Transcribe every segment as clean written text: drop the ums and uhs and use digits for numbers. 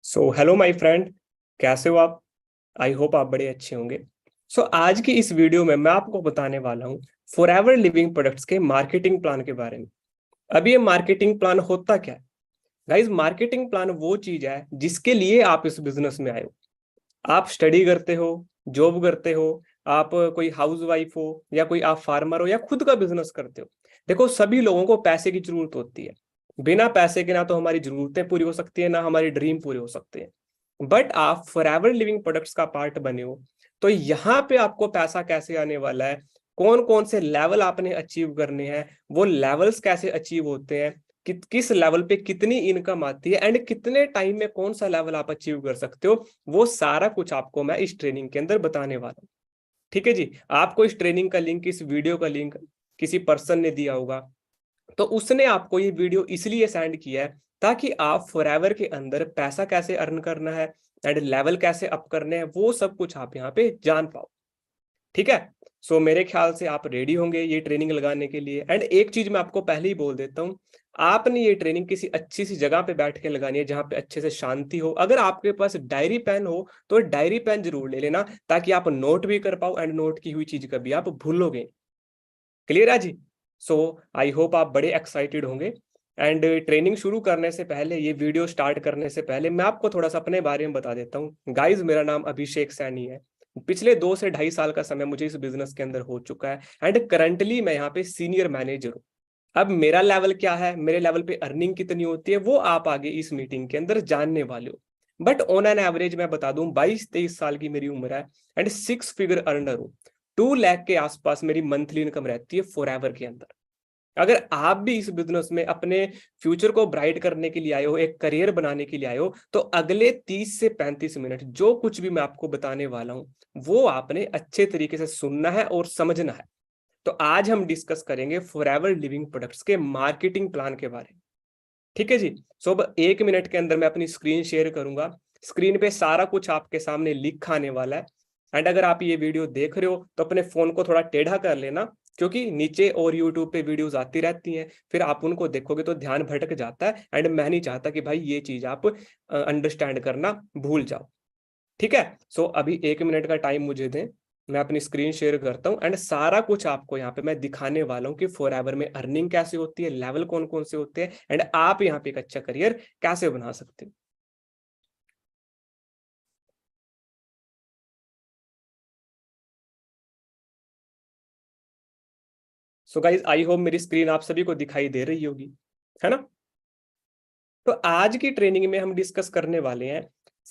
So hello my friend, कैसे हो आप? आई होप आप बड़े अच्छे होंगे। आज की इस वीडियो में मैं आपको बताने वाला हूँ फॉरएवर लिविंग प्रोडक्ट्स के मार्केटिंग प्लान के बारे में। अब ये मार्केटिंग प्लान होता क्या है? गाइज, मार्केटिंग प्लान वो चीज है जिसके लिए आप इस बिजनेस में आए हो। आप स्टडी करते हो, जॉब करते हो, आप कोई हाउस वाइफ हो या कोई आप फार्मर हो या खुद का बिजनेस करते हो। देखो, सभी लोगों को पैसे की जरूरत होती है। बिना पैसे के ना तो हमारी जरूरतें पूरी हो सकती है, ना हमारी ड्रीम पूरे हो सकते हैं। बट आप फॉरएवर लिविंग प्रोडक्ट्स का पार्ट बने हो, तो यहाँ पे आपको पैसा कैसे आने वाला है, कौन कौन से लेवल आपने अचीव करने हैं, वो लेवल्स कैसे अचीव होते हैं, किस लेवल पे कितनी इनकम आती है एंड कितने टाइम में कौन सा लेवल आप अचीव कर सकते हो, वो सारा कुछ आपको मैं इस ट्रेनिंग के अंदर बताने वाला हूँ। ठीक है जी। आपको इस ट्रेनिंग का लिंक, इस वीडियो का लिंक किसी पर्सन ने दिया होगा, तो उसने आपको ये वीडियो इसलिए सेंड किया है ताकि आप फॉरएवर के अंदर पैसा कैसे अर्न करना है एंड लेवल कैसे अप करने हैं, वो सब कुछ आप यहाँ पे जान पाओ। ठीक है। मेरे ख्याल से आप रेडी होंगे ये ट्रेनिंग लगाने के लिए। एंड एक चीज मैं आपको पहले ही बोल देता हूँ, आपने ये ट्रेनिंग किसी अच्छी सी जगह पे बैठ के लगानी है जहां पे अच्छे से शांति हो। अगर आपके पास डायरी पेन हो तो डायरी पेन जरूर ले लेना, ताकि आप नोट भी कर पाओ एंड नोट की हुई चीज कभी आप भूलोगे। क्लियर है जी। सो आई होप आप बड़े एक्साइटेड होंगे। एंड ट्रेनिंग शुरू करने से पहले, ये वीडियो स्टार्ट करने से पहले, मैं आपको थोड़ा सा अपने बारे में बता देता हूँ। गाइज, मेरा नाम अभिषेक सैनी है। पिछले 2 से ढाई साल का समय मुझे इस बिजनेस के अंदर हो चुका है एंड करंटली मैं यहाँ पे सीनियर मैनेजर हूँ। अब मेरा लेवल क्या है, मेरे लेवल पे अर्निंग कितनी होती है, वो आप आगे इस मीटिंग के अंदर जानने वाले हो। बट ऑन एन एवरेज मैं बता दूं, 22-23 साल की मेरी उम्र है एंड 6 फिगर अर्नर हूँ। 2 लाख के आसपास मेरी मंथली इनकम रहती है फॉरएवर के अंदर। अगर आप भी इस बिजनेस में अपने फ्यूचर को ब्राइट करने के लिए आए हो, एक करियर बनाने के लिए आए हो, तो अगले 30 से 35 मिनट जो कुछ भी मैं आपको बताने वाला हूं, वो आपने अच्छे तरीके से सुनना है और समझना है। तो आज हम डिस्कस करेंगे फॉरएवर लिविंग प्रोडक्ट्स के मार्केटिंग प्लान के बारे में। ठीक है जी। अब 1 मिनट के अंदर मैं अपनी स्क्रीन शेयर करूंगा। स्क्रीन पे सारा कुछ आपके सामने लिखा आने वाला है। एंड अगर आप ये वीडियो देख रहे हो तो अपने फोन को थोड़ा टेढ़ा कर लेना, क्योंकि नीचे और यूट्यूब पे वीडियोस आती रहती हैं, फिर आप उनको देखोगे तो ध्यान भटक जाता है एंड मैं नहीं चाहता कि भाई ये चीज आप अंडरस्टैंड करना भूल जाओ। ठीक है। अभी 1 मिनट का टाइम मुझे दें, मैं अपनी स्क्रीन शेयर करता हूँ एंड सारा कुछ आपको यहाँ पे मैं दिखाने वाला हूँ कि फॉरएवर में अर्निंग कैसे होती है, लेवल कौन कौन से होते हैं एंड आप यहाँ पे एक अच्छा करियर कैसे बना सकते हो। गाइज, आई होप मेरी स्क्रीन आप सभी को दिखाई दे रही होगी, है ना? तो आज की ट्रेनिंग में हम डिस्कस करने वाले हैं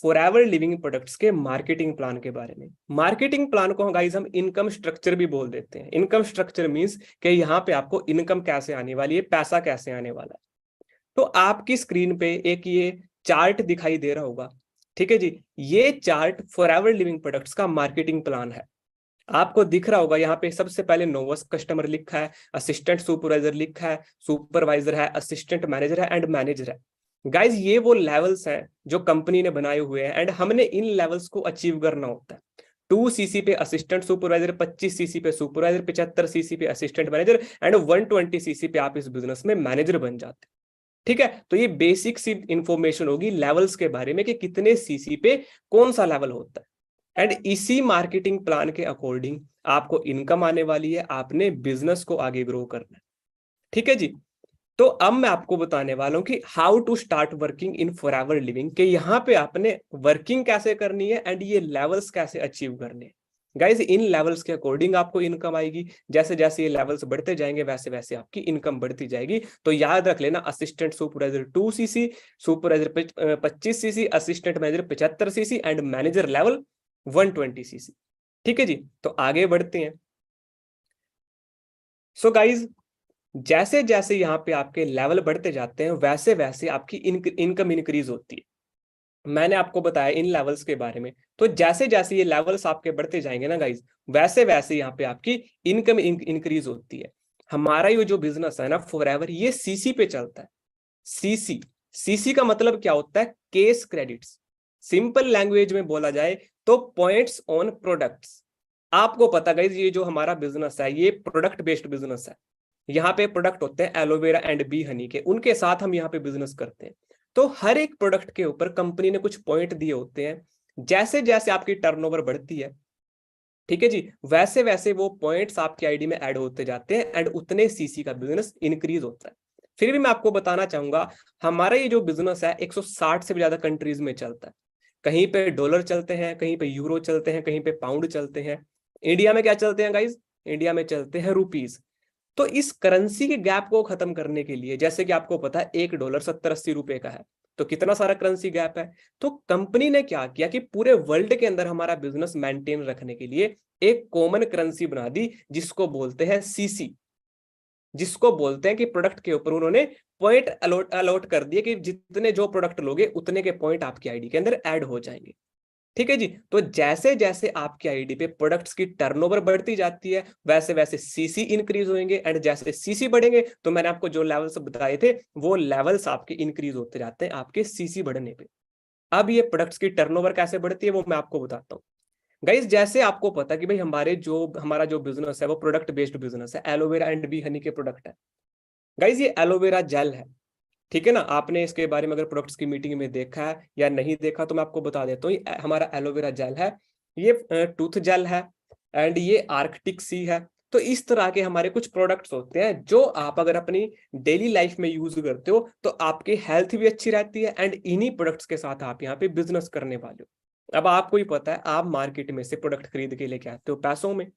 फॉरएवर लिविंग प्रोडक्ट्स के मार्केटिंग प्लान के बारे में। मार्केटिंग प्लान को गाइस हम इनकम स्ट्रक्चर भी बोल देते हैं। इनकम स्ट्रक्चर मींस कि यहाँ पे आपको इनकम कैसे आने वाली है, पैसा कैसे आने वाला है। तो आपकी स्क्रीन पे एक ये चार्ट दिखाई दे रहा होगा। ठीक है जी। ये चार्ट फॉरएवर लिविंग प्रोडक्ट्स का मार्केटिंग प्लान है। आपको दिख रहा होगा यहाँ पे सबसे पहले नोवस कस्टमर लिखा है, असिस्टेंट सुपरवाइजर लिखा है, सुपरवाइजर है, असिस्टेंट मैनेजर है एंड मैनेजर है। गाइज, ये वो लेवल्स हैं जो कंपनी ने बनाए हुए हैं एंड हमने इन लेवल्स को अचीव करना होता है। 2 सीसी पे असिस्टेंट सुपरवाइजर, 25 सीसी पे सुपरवाइजर, 75 सीसी पे असिस्टेंट मैनेजर एंड 120 सीसी पे आप इस बिजनेस में मैनेजर बन जाते हैं। ठीक है। तो ये बेसिक सी इंफॉर्मेशन होगी लेवल्स के बारे में कि कितने सीसी पे कौन सा लेवल होता है एंड इसी मार्केटिंग प्लान के अकॉर्डिंग आपको इनकम आने वाली है, आपने बिजनेस को आगे ग्रो करना है। ठीक है जी। तो अब मैं आपको बताने वाला हूं कि how to start working in Forever Living, के यहाँ पे आपने वर्किंग कैसे करनी है एंड ये लेवल्स कैसे अचीव करने हैं। गाइज, इन लेवल्स के अकॉर्डिंग आपको इनकम आएगी। जैसे जैसे ये लेवल्स बढ़ते जाएंगे वैसे वैसे आपकी इनकम बढ़ती जाएगी। तो याद रख लेना, assistant supervisor 2 CC, supervisor 25 CC, assistant manager 75 CC and manager level 120 CC. ठीक है जी। तो आगे बढ़ते हैं। गाइज, जैसे जैसे यहाँ पे आपके लेवल बढ़ते जाते हैं वैसे वैसे आपकी इनकम इंक्रीज होती है। मैंने आपको बताया इन लेवल्स के बारे में। तो जैसे जैसे ये लेवल्स आपके बढ़ते जाएंगे ना गाइज, वैसे वैसे यहाँ पे आपकी इनकम इंक्रीज होती है। हमारा ये जो बिजनेस है ना फॉरएवर, ये सीसी पे चलता है। सीसी, सीसी का मतलब क्या होता है? Case credits. सिंपल लैंग्वेज में बोला जाए तो पॉइंट्स ऑन प्रोडक्ट्स। आपको पता गाइज, ये जो हमारा बिजनेस है ये प्रोडक्ट बेस्ड बिजनेस है। यहाँ पे प्रोडक्ट होते हैं एलोवेरा एंड बी हनी के, उनके साथ हम यहाँ पे बिजनेस करते हैं। तो हर एक प्रोडक्ट के ऊपर कंपनी ने कुछ पॉइंट दिए होते हैं। जैसे जैसे आपकी टर्नओवर बढ़ती है, ठीक है जी, वैसे वैसे वो पॉइंट्स आपकी आईडी में ऐड होते जाते हैं एंड उतने सीसी का बिजनेस इंक्रीज होता है। फिर भी मैं आपको बताना चाहूंगा, हमारा ये जो बिजनेस है 160 से भी ज्यादा कंट्रीज में चलता है। कहीं पे डॉलर चलते हैं, कहीं पे यूरो चलते हैं, कहीं पे पाउंड चलते हैं। इंडिया में क्या चलते हैं गाइज? इंडिया में चलते हैं रुपीज। तो इस करेंसी के गैप को खत्म करने के लिए, जैसे कि आपको पता है $1 70-80 का है, तो कितना सारा करेंसी गैप है। तो कंपनी ने क्या किया कि पूरे वर्ल्ड के अंदर हमारा बिजनेस मेंटेन रखने के लिए एक कॉमन करेंसी बना दी, जिसको बोलते हैं सीसी, जिसको बोलते हैं कि प्रोडक्ट के ऊपर उन्होंने पॉइंट अलॉट अलॉट कर दिए कि जितने जो प्रोडक्ट लोगे उतने के पॉइंट आपकी आईडी के अंदर ऐड हो जाएंगे। ठीक है जी। तो जैसे जैसे आपकी आईडी पे प्रोडक्ट्स की टर्नओवर बढ़ती जाती है, वैसे वैसे सीसी इंक्रीज होंगे एंड जैसे सीसी बढ़ेंगे, तो मैंने आपको जो लेवल्स बताए थे वो लेवल्स आपके इंक्रीज होते जाते हैं आपके सीसी बढ़ने पे। अब ये प्रोडक्ट्स की टर्नओवर कैसे बढ़ती है वो मैं आपको बताता हूँ। गाइस, जैसे आपको पता है कि भाई हमारा जो बिजनेस है वो प्रोडक्ट बेस्ड बिजनेस है, एलोवेरा एंड बी हनी के प्रोडक्ट है। गाइस, ये एलोवेरा जेल है, ठीक है ना। आपने इसके बारे में अगर प्रोडक्ट्स की मीटिंग में देखा है या नहीं देखा तो मैं आपको बता देता हूँ। ये हमारा एलोवेरा जेल है, ये टूथ जेल है एंड ये आर्कटिक सी है। तो इस तरह के हमारे कुछ प्रोडक्ट्स होते हैं जो आप अगर अपनी डेली लाइफ में यूज करते हो तो आपकी हेल्थ भी अच्छी रहती है एंड इन्हीं प्रोडक्ट्स के साथ आप यहाँ पे बिजनेस करने वाले हो। अब आपको ही पता है, आप मार्केट में से प्रोडक्ट खरीद के लेके आते हो पैसों में,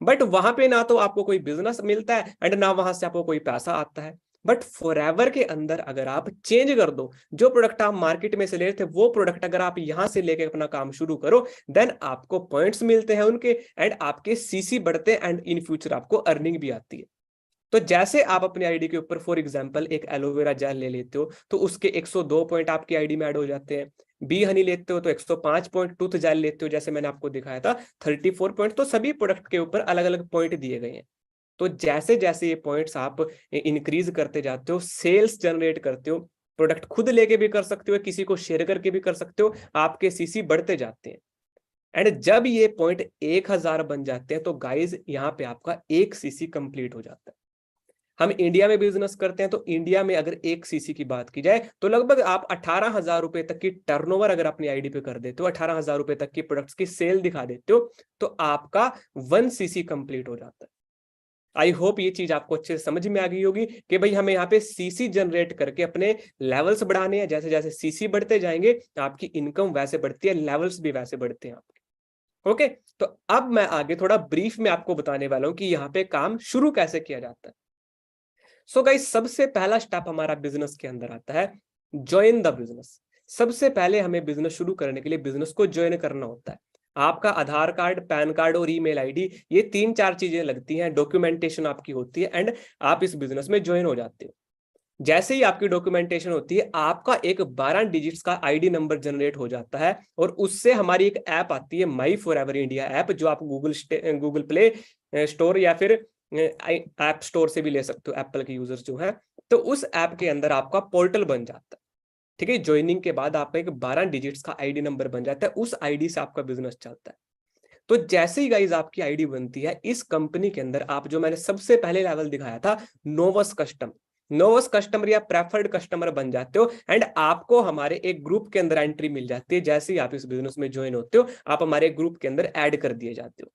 बट वहां पे ना तो आपको कोई बिजनेस मिलता है एंड ना वहां से आपको कोई पैसा आता है। बट फॉरएवर के अंदर अगर आप चेंज कर दो, जो प्रोडक्ट आप मार्केट में से ले रहे थे वो प्रोडक्ट अगर आप यहां से लेके अपना काम शुरू करो, देन आपको पॉइंट्स मिलते हैं उनके एंड आपके सीसी बढ़ते हैं एंड इन फ्यूचर आपको अर्निंग भी आती है। तो जैसे आप अपनी आईडी के ऊपर फॉर एग्जांपल एक एलोवेरा जेल ले लेते हो तो उसके 102 पॉइंट आपकी आईडी में ऐड हो जाते हैं। बी हनी लेते हो तो 105 पॉइंट, टूथ जेल लेते हो जैसे मैंने आपको दिखाया था 34 पॉइंट। तो सभी प्रोडक्ट के ऊपर अलग अलग पॉइंट दिए गए हैं। तो जैसे जैसे ये पॉइंट्स आप इंक्रीज करते जाते हो, सेल्स जनरेट करते हो, प्रोडक्ट खुद लेके भी कर सकते हो, किसी को शेयर करके भी कर सकते हो, आपके सीसी बढ़ते जाते हैं। एंड जब ये पॉइंट 1000 बन जाते हैं तो गाइज यहाँ पे आपका एक सीसी कंप्लीट हो जाता है। हम इंडिया में बिजनेस करते हैं तो इंडिया में अगर एक सीसी की बात की जाए तो लगभग आप 18,000 रुपए तक की टर्नओवर अगर अपनी आईडी पे कर देते हो, 18,000 रुपए तक की प्रोडक्ट्स की सेल दिखा देते हो, तो आपका 1 सीसी कंप्लीट हो जाता है। आई होप ये चीज आपको अच्छे से समझ में आ गई होगी कि भाई हमें यहाँ पे सीसी जनरेट करके अपने लेवल्स बढ़ाने हैं। जैसे जैसे सीसी बढ़ते जाएंगे आपकी इनकम वैसे बढ़ती है, लेवल्स भी वैसे बढ़ते हैं आपके। ओके, तो अब मैं आगे थोड़ा ब्रीफ में आपको बताने वाला हूं कि यहाँ पे काम शुरू कैसे किया जाता है। सो गाइस, सबसे पहला स्टेप हमारा बिजनेस के अंदर आता है ज्वाइन द बिजनेस। सबसे पहले हमें बिजनेस शुरू करने के लिए बिजनेस को ज्वाइन करना होता है। आपका आधार कार्ड, पैन कार्ड और ईमेल आईडी, ये 3-4 चीजें लगती हैं, डॉक्यूमेंटेशन आपकी होती है एंड आप इस बिजनेस में ज्वाइन हो जाते हो। जैसे ही आपकी डॉक्यूमेंटेशन होती है, आपका एक 12 डिजिट्स का आईडी नंबर जनरेट हो जाता है और उससे हमारी एक ऐप आती है, माई फॉर एवर इंडिया ऐप, जो आप गूगल प्ले स्टोर या फिर ऐप स्टोर से भी ले सकते हो, एप्पल के यूजर्स जो है। तो उस ऐप के अंदर आपका पोर्टल बन जाता है। ठीक है, ज्वाइनिंग के बाद आपका एक 12 डिजिट्स का आईडी नंबर बन जाता है, उस आईडी से आपका बिजनेस चलता है। तो जैसे ही गाइज आपकी आईडी बनती है, इस कंपनी के अंदर आप जो मैंने सबसे पहले लेवल दिखाया था, नोवस कस्टमर या प्रेफर्ड कस्टमर बन जाते हो एंड आपको हमारे एक ग्रुप के अंदर एंट्री मिल जाती है। जैसे ही आप इस बिजनेस में ज्वाइन होते हो, आप हमारे ग्रुप के अंदर ऐड कर दिए जाते हो।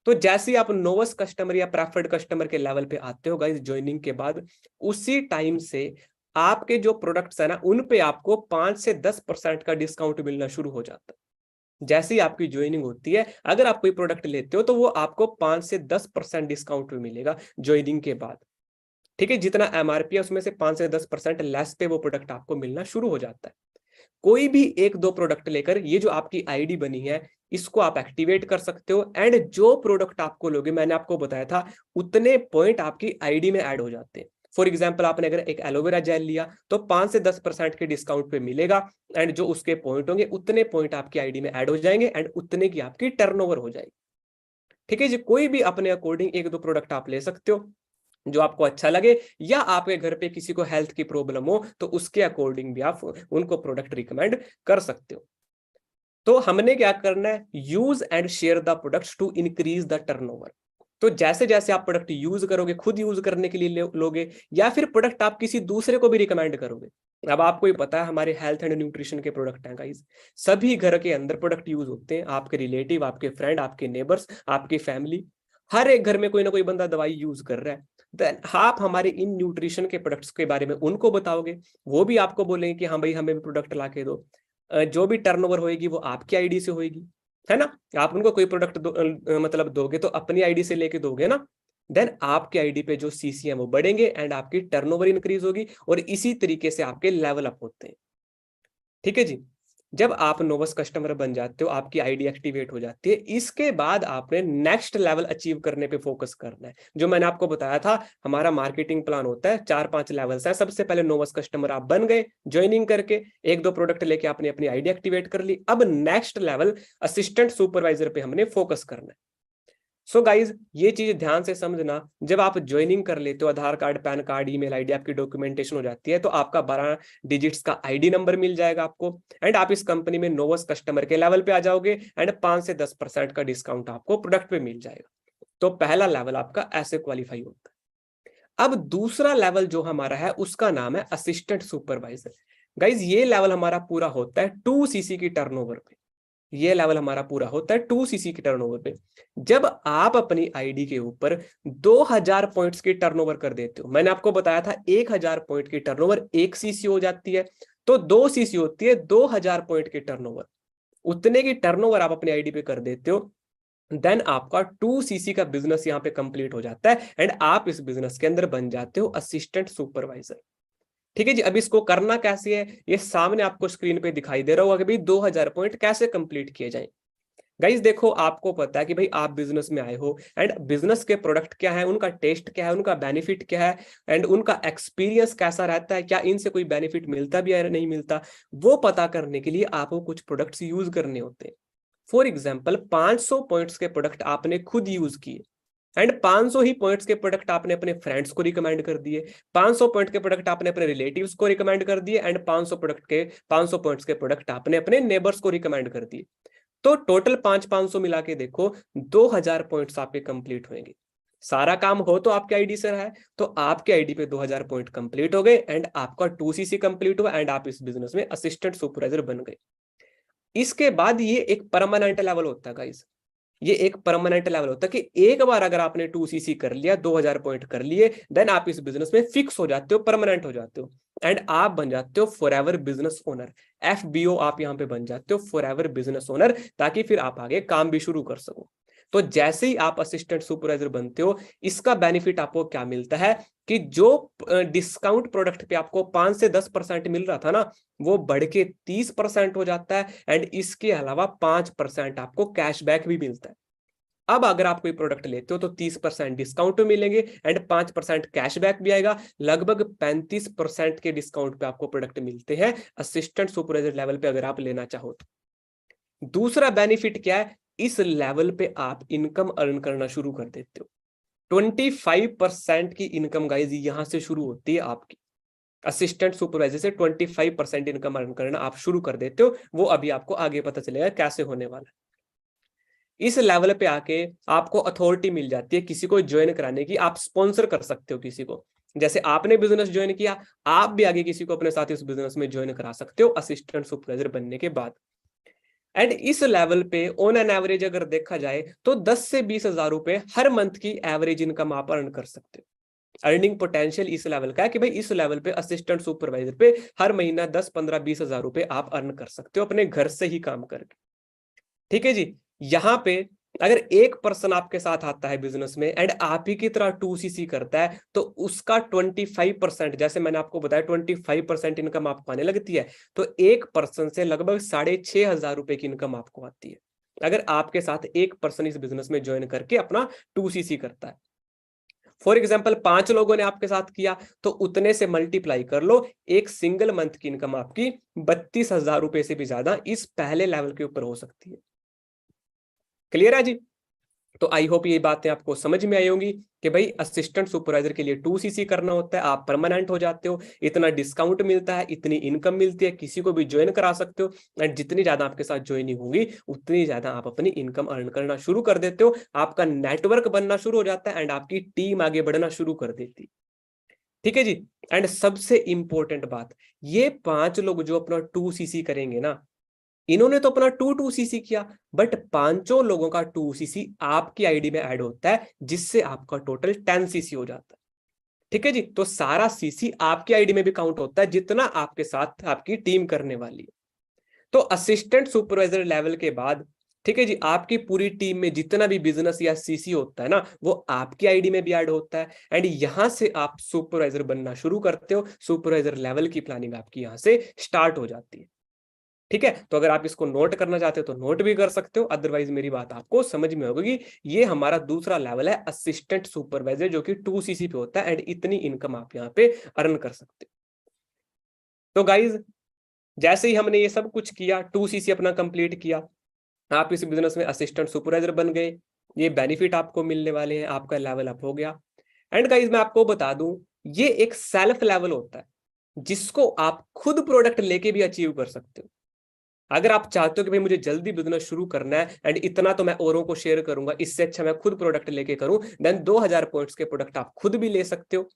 तो जैसे ही आप नोवस कस्टमर या प्रेफर्ड कस्टमर के लेवल पे आते हो गाइस ज्वाइनिंग के बाद, उसी टाइम से आपके जो प्रोडक्ट्स है ना, उन पे आपको 5 से 10% का डिस्काउंट मिलना शुरू हो जाता है। जैसे ही आपकी ज्वाइनिंग होती है, अगर आप कोई प्रोडक्ट लेते हो तो वो आपको 5 से 10% डिस्काउंट भी मिलेगा ज्वाइनिंग के बाद। ठीक है, जितना एमआरपी है उसमें से 5 से 10% लेस पे वो प्रोडक्ट आपको मिलना शुरू हो जाता है। कोई भी 1-2 प्रोडक्ट लेकर ये जो आपकी आईडी बनी है इसको आप एक्टिवेट कर सकते हो एंड जो प्रोडक्ट आपको लोगे, मैंने आपको बताया था, उतने पॉइंट आपकी आईडी में ऐड हो जाते हैं। फॉर एग्जांपल, आपने अगर एक एलोवेरा जेल लिया तो 5 से 10% के डिस्काउंट पे मिलेगा एंड जो उसके पॉइंट होंगे उतने पॉइंट आपकी आईडी में ऐड हो जाएंगे एंड उतने की आपकी टर्नओवर हो जाएगी। ठीक है जी, कोई भी अपने अकॉर्डिंग 1-2 प्रोडक्ट आप ले सकते हो जो आपको अच्छा लगे, या आपके घर पे किसी को हेल्थ की प्रॉब्लम हो तो उसके अकॉर्डिंग भी आप उनको प्रोडक्ट रिकमेंड कर सकते हो। तो हमने क्या करना है, use and share the products to increase the turnover. तो जैसे जैसे आप प्रोडक्ट यूज करोगे, खुद यूज करने के लिए लोगे या फिर प्रोडक्ट आप किसी दूसरे को भी रिकमेंड करोगे, अब आपको ही पता है हमारे हेल्थ एंड न्यूट्रिशन के प्रोडक्ट हैं गाइस, सभी घर के अंदर प्रोडक्ट यूज होते हैं, आपके रिलेटिव, आपके फ्रेंड, आपके नेबर्स, आपकी फैमिली, हर एक घर में कोई ना कोई बंदा दवाई यूज कर रहा है। देन आप हमारे इन न्यूट्रिशन के प्रोडक्ट्स के बारे में उनको बताओगे, वो भी आपको बोलेंगे कि हाँ भाई हमें भी प्रोडक्ट ला के दो। जो भी टर्नओवर होएगी वो आपकी आईडी से होएगी, है ना। आप उनको कोई प्रोडक्ट मतलब दोगे तो अपनी आईडी से लेके दोगे ना। देन आपके आईडी पे जो सीसी है वो बढ़ेंगे एंड आपकी टर्नओवर इंक्रीज होगी, और इसी तरीके से आपके लेवल अप होते हैं। ठीक है जी। जब आप नोवस कस्टमर बन जाते हो, आपकी आईडी एक्टिवेट हो जाती है, इसके बाद आपने नेक्स्ट लेवल अचीव करने पे फोकस करना है। जो मैंने आपको बताया था, हमारा मार्केटिंग प्लान होता है, 4-5 लेवल्स है। सबसे पहले नोवस कस्टमर आप बन गए, ज्वाइनिंग करके 1-2 प्रोडक्ट लेके आपने अपनी आईडी एक्टिवेट कर ली। अब नेक्स्ट लेवल असिस्टेंट सुपरवाइजर पे हमने फोकस करना है। सो गाइज ये चीज ध्यान से समझना, जब आप ज्वाइनिंग कर लेते हो, Aadhaar card, PAN card, email ID, आपकी डॉक्यूमेंटेशन हो जाती है, तो आपका 12 डिजिट्स का आईडी नंबर मिल जाएगा आपको, एंड आप इस कंपनी में नोवस कस्टमर के लेवल पे आ जाओगे, एंड 5 से 10% का डिस्काउंट आपको प्रोडक्ट पे मिल जाएगा। तो पहला लेवल आपका ऐसे क्वालिफाई होता है। अब दूसरा लेवल जो हमारा है उसका नाम है असिस्टेंट सुपरवाइजर। गाइज ये लेवल हमारा पूरा होता है 2cc की टर्नओवर पे। ये लेवल हमारा पूरा होता है 2cc की टर्नओवर पे। जब आप अपनी आईडी के ऊपर 2000 पॉइंट्स की टर्नओवर कर देते हो, मैंने आपको बताया था 1000 पॉइंट की टर्नओवर 1cc हो जाती है, तो 2cc होती है 2000 पॉइंट की टर्नओवर। उतने की टर्नओवर आप अपनी आईडी पे कर देते हो, देन आपका 2cc का बिजनेस यहाँ पे कंप्लीट हो जाता है, एंड आप इस बिजनेस के अंदर बन जाते हो असिस्टेंट सुपरवाइजर। ठीक है जी। अब इसको करना कैसे है, ये सामने आपको स्क्रीन पे दिखाई दे रहा होगा कि भाई 2000 पॉइंट कैसे कंप्लीट किए जाएं। गाइज देखो, आपको पता है कि भाई आप बिजनेस में आए हो, एंड बिजनेस के प्रोडक्ट क्या है, उनका टेस्ट क्या है, उनका बेनिफिट क्या है, एंड उनका एक्सपीरियंस कैसा रहता है, क्या इनसे कोई बेनिफिट मिलता भी है या नहीं मिलता, वो पता करने के लिए आपको कुछ प्रोडक्ट्स यूज करने होते हैं। फॉर एग्जाम्पल 500 पॉइंट्स के प्रोडक्ट आपने खुद यूज किए, एंड 500 ही पॉइंट्स के प्रोडक्ट आपने अपने फ्रेंड्स को रिकमेंड कर दिए, 500 पॉइंट के प्रोडक्ट आपने अपने रिलेटिव्स को रिकमेंड कर दिए, एंड 500 पॉइंट्स के प्रोडक्ट आपने अपने नेबर्स को रिकमेंड कर दिए। तो टोटल 500 मिला के देखो, 2000 पॉइंट्स आपके कंप्लीट होंगे। सारा काम हो तो आपके आईडी से रहा है, तो आपके आईडी पे 2000 पॉइंट कंप्लीट हो गए, एंड आपका 2cc कंप्लीट हुआ, एंड आप इस बिजनेस में असिस्टेंट सुपरवाइजर बन गए। इसके बाद ये एक परमानेंट लेवल होता है गाइस। ये एक परमानेंट लेवल होता है कि एक बार अगर आपने 2cc कर लिया, 2000 पॉइंट कर लिए, देन आप इस बिजनेस में फिक्स हो जाते हो, परमानेंट हो जाते हो, एंड आप बन जाते हो फॉरएवर बिजनेस ओनर। FBO आप यहाँ पे बन जाते हो, फॉरएवर बिजनेस ओनर, ताकि फिर आप आगे काम भी शुरू कर सको। तो जैसे ही आप असिस्टेंट सुपरवाइजर बनते हो, इसका बेनिफिट आपको क्या मिलता है कि जो डिस्काउंट प्रोडक्ट पे आपको 5 से 10% मिल रहा था ना, वो बढ़ के 30% हो जाता है, एंड इसके अलावा 5% आपको कैशबैक भी मिलता है। अब अगर आप कोई प्रोडक्ट लेते हो तो 30% डिस्काउंट मिलेंगे, एंड 5% कैशबैक भी आएगा। लगभग 35% के डिस्काउंट पे आपको प्रोडक्ट मिलते हैं असिस्टेंट सुपरवाइजर लेवल पे, अगर आप लेना चाहो तो। दूसरा बेनिफिट क्या है, इस लेवल पे आप इनकम अर्न करना शुरू कर देते हो। 25% की इनकम गाइज यहां से शुरू होती है आपकी। असिस्टेंट सुपरवाइजर से 25% इनकम अर्न करना आप शुरू कर देते हो। वो अभी आपको आगे पता चलेगा कैसे होने वाला है। इस लेवल पे आके आपको अथॉरिटी मिल जाती है किसी को ज्वाइन कराने की, आप स्पॉन्सर कर सकते हो किसी को। जैसे आपने बिजनेस ज्वाइन किया, आप भी आगे किसी को अपने साथ इस बिजनेस में ज्वाइन करा सकते हो असिस्टेंट सुपरवाइजर बनने के बाद। एंड इस लेवल पे ऑन एन एवरेज अगर देखा जाए तो 10 से 20 हजार रुपए हर मंथ की एवरेज इनकम आप अर्न कर सकते हो। अर्निंग पोटेंशियल इस लेवल का है कि भाई इस लेवल पे असिस्टेंट सुपरवाइजर पे हर महीना 10, 15, 20 हजार रुपए आप अर्न कर सकते हो अपने घर से ही काम करके। ठीक है जी। यहाँ पे अगर एक पर्सन आपके साथ आता है बिजनेस में, एंड आप ही की तरह 2cc करता है, तो उसका 25%, जैसे मैंने आपको बताया 25% इनकम आपको आने लगती है, तो एक पर्सन से लगभग 6500 रुपए की इनकम आपको आती है, अगर आपके साथ एक पर्सन इस बिजनेस में ज्वाइन करके अपना 2cc करता है। फॉर एग्जाम्पल 5 लोगों ने आपके साथ किया, तो उतने से मल्टीप्लाई कर लो, एक सिंगल मंथ की इनकम आपकी 32,000 रुपए से भी ज्यादा इस पहले लेवल के ऊपर हो सकती है। क्लियर है जी। तो आई होप ये बातें आपको समझ में आई होंगी कि भाई असिस्टेंट सुपरवाइजर के लिए 2cc करना होता है, आप परमानेंट हो जाते हो, इतना डिस्काउंट मिलता है, इतनी इनकम मिलती है, किसी को भी ज्वाइन करा सकते हो, एंड जितनी ज्यादा आपके साथ ज्वाइनिंग होगी उतनी ज्यादा आप अपनी इनकम अर्न करना शुरू कर देते हो, आपका नेटवर्क बनना शुरू हो जाता है, एंड आपकी टीम आगे बढ़ना शुरू कर देती है। ठीक है जी। एंड सबसे इंपॉर्टेंट बात, ये 5 लोग जो अपना 2cc करेंगे ना, इन्होंने तो अपना 2cc किया, बट 5 लोगों का 2cc आपकी आईडी में ऐड होता है, जिससे आपका टोटल 10cc हो जाता है। ठीक है जी। तो सारा सीसी आपकी आईडी में भी काउंट होता है, जितना आपके साथ आपकी टीम करने वाली है। तो असिस्टेंट सुपरवाइजर लेवल के बाद, ठीक है जी, आपकी पूरी टीम में जितना भी बिजनेस या सीसी होता है ना, वो आपकी आईडी में भी ऐड होता है। एंड यहां से आप सुपरवाइजर बनना शुरू करते हो, सुपरवाइजर लेवल की प्लानिंग आपकी यहां से स्टार्ट हो जाती है। ठीक है, तो अगर आप इसको नोट करना चाहते हो तो नोट भी कर सकते हो, अदरवाइज मेरी बात आपको समझ में होगी। ये हमारा दूसरा लेवल है असिस्टेंट सुपरवाइजर, जो कि 2cc पे होता है, एंड इतनी इनकम आप यहाँ पे अर्न कर सकते हो। तो गाइज, जैसे ही हमने ये सब कुछ किया, 2cc अपना कंप्लीट किया, आप इस बिजनेस में असिस्टेंट सुपरवाइजर बन गए, ये बेनिफिट आपको मिलने वाले हैं, आपका लेवल अप हो गया। एंड गाइज, मैं आपको बता दूं, ये एक सेल्फ लेवल होता है, जिसको आप खुद प्रोडक्ट लेके भी अचीव कर सकते हो। अगर आप चाहते हो कि भाई मुझे जल्दी बिजनेस शुरू करना है एंड इतना तो मैं औरों को शेयर करूंगा, इससे अच्छा मैं खुद प्रोडक्ट लेके करूं, देन 2000 पॉइंट्स के प्रोडक्ट आप खुद भी ले सकते हो।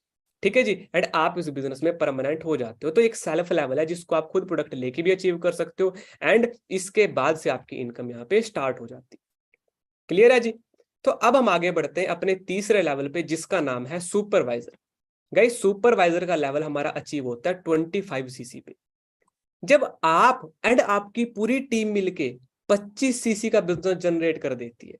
ठीक है जी। एंड आप इस बिजनेस में परमानेंट हो जाते हो। तो एक सेल्फ लेवल है, जिसको आप खुद प्रोडक्ट लेके भी अचीव कर सकते हो, एंड इसके बाद से आपकी इनकम यहाँ पे स्टार्ट हो जाती है। क्लियर है जी। तो अब हम आगे बढ़ते हैं अपने तीसरे लेवल पे, जिसका नाम है सुपरवाइजर। गाइस, सुपरवाइजर का लेवल हमारा अचीव होता है 25cc पे। जब आप एंड आपकी पूरी टीम मिलके 25cc का बिजनेस जनरेट कर देती है।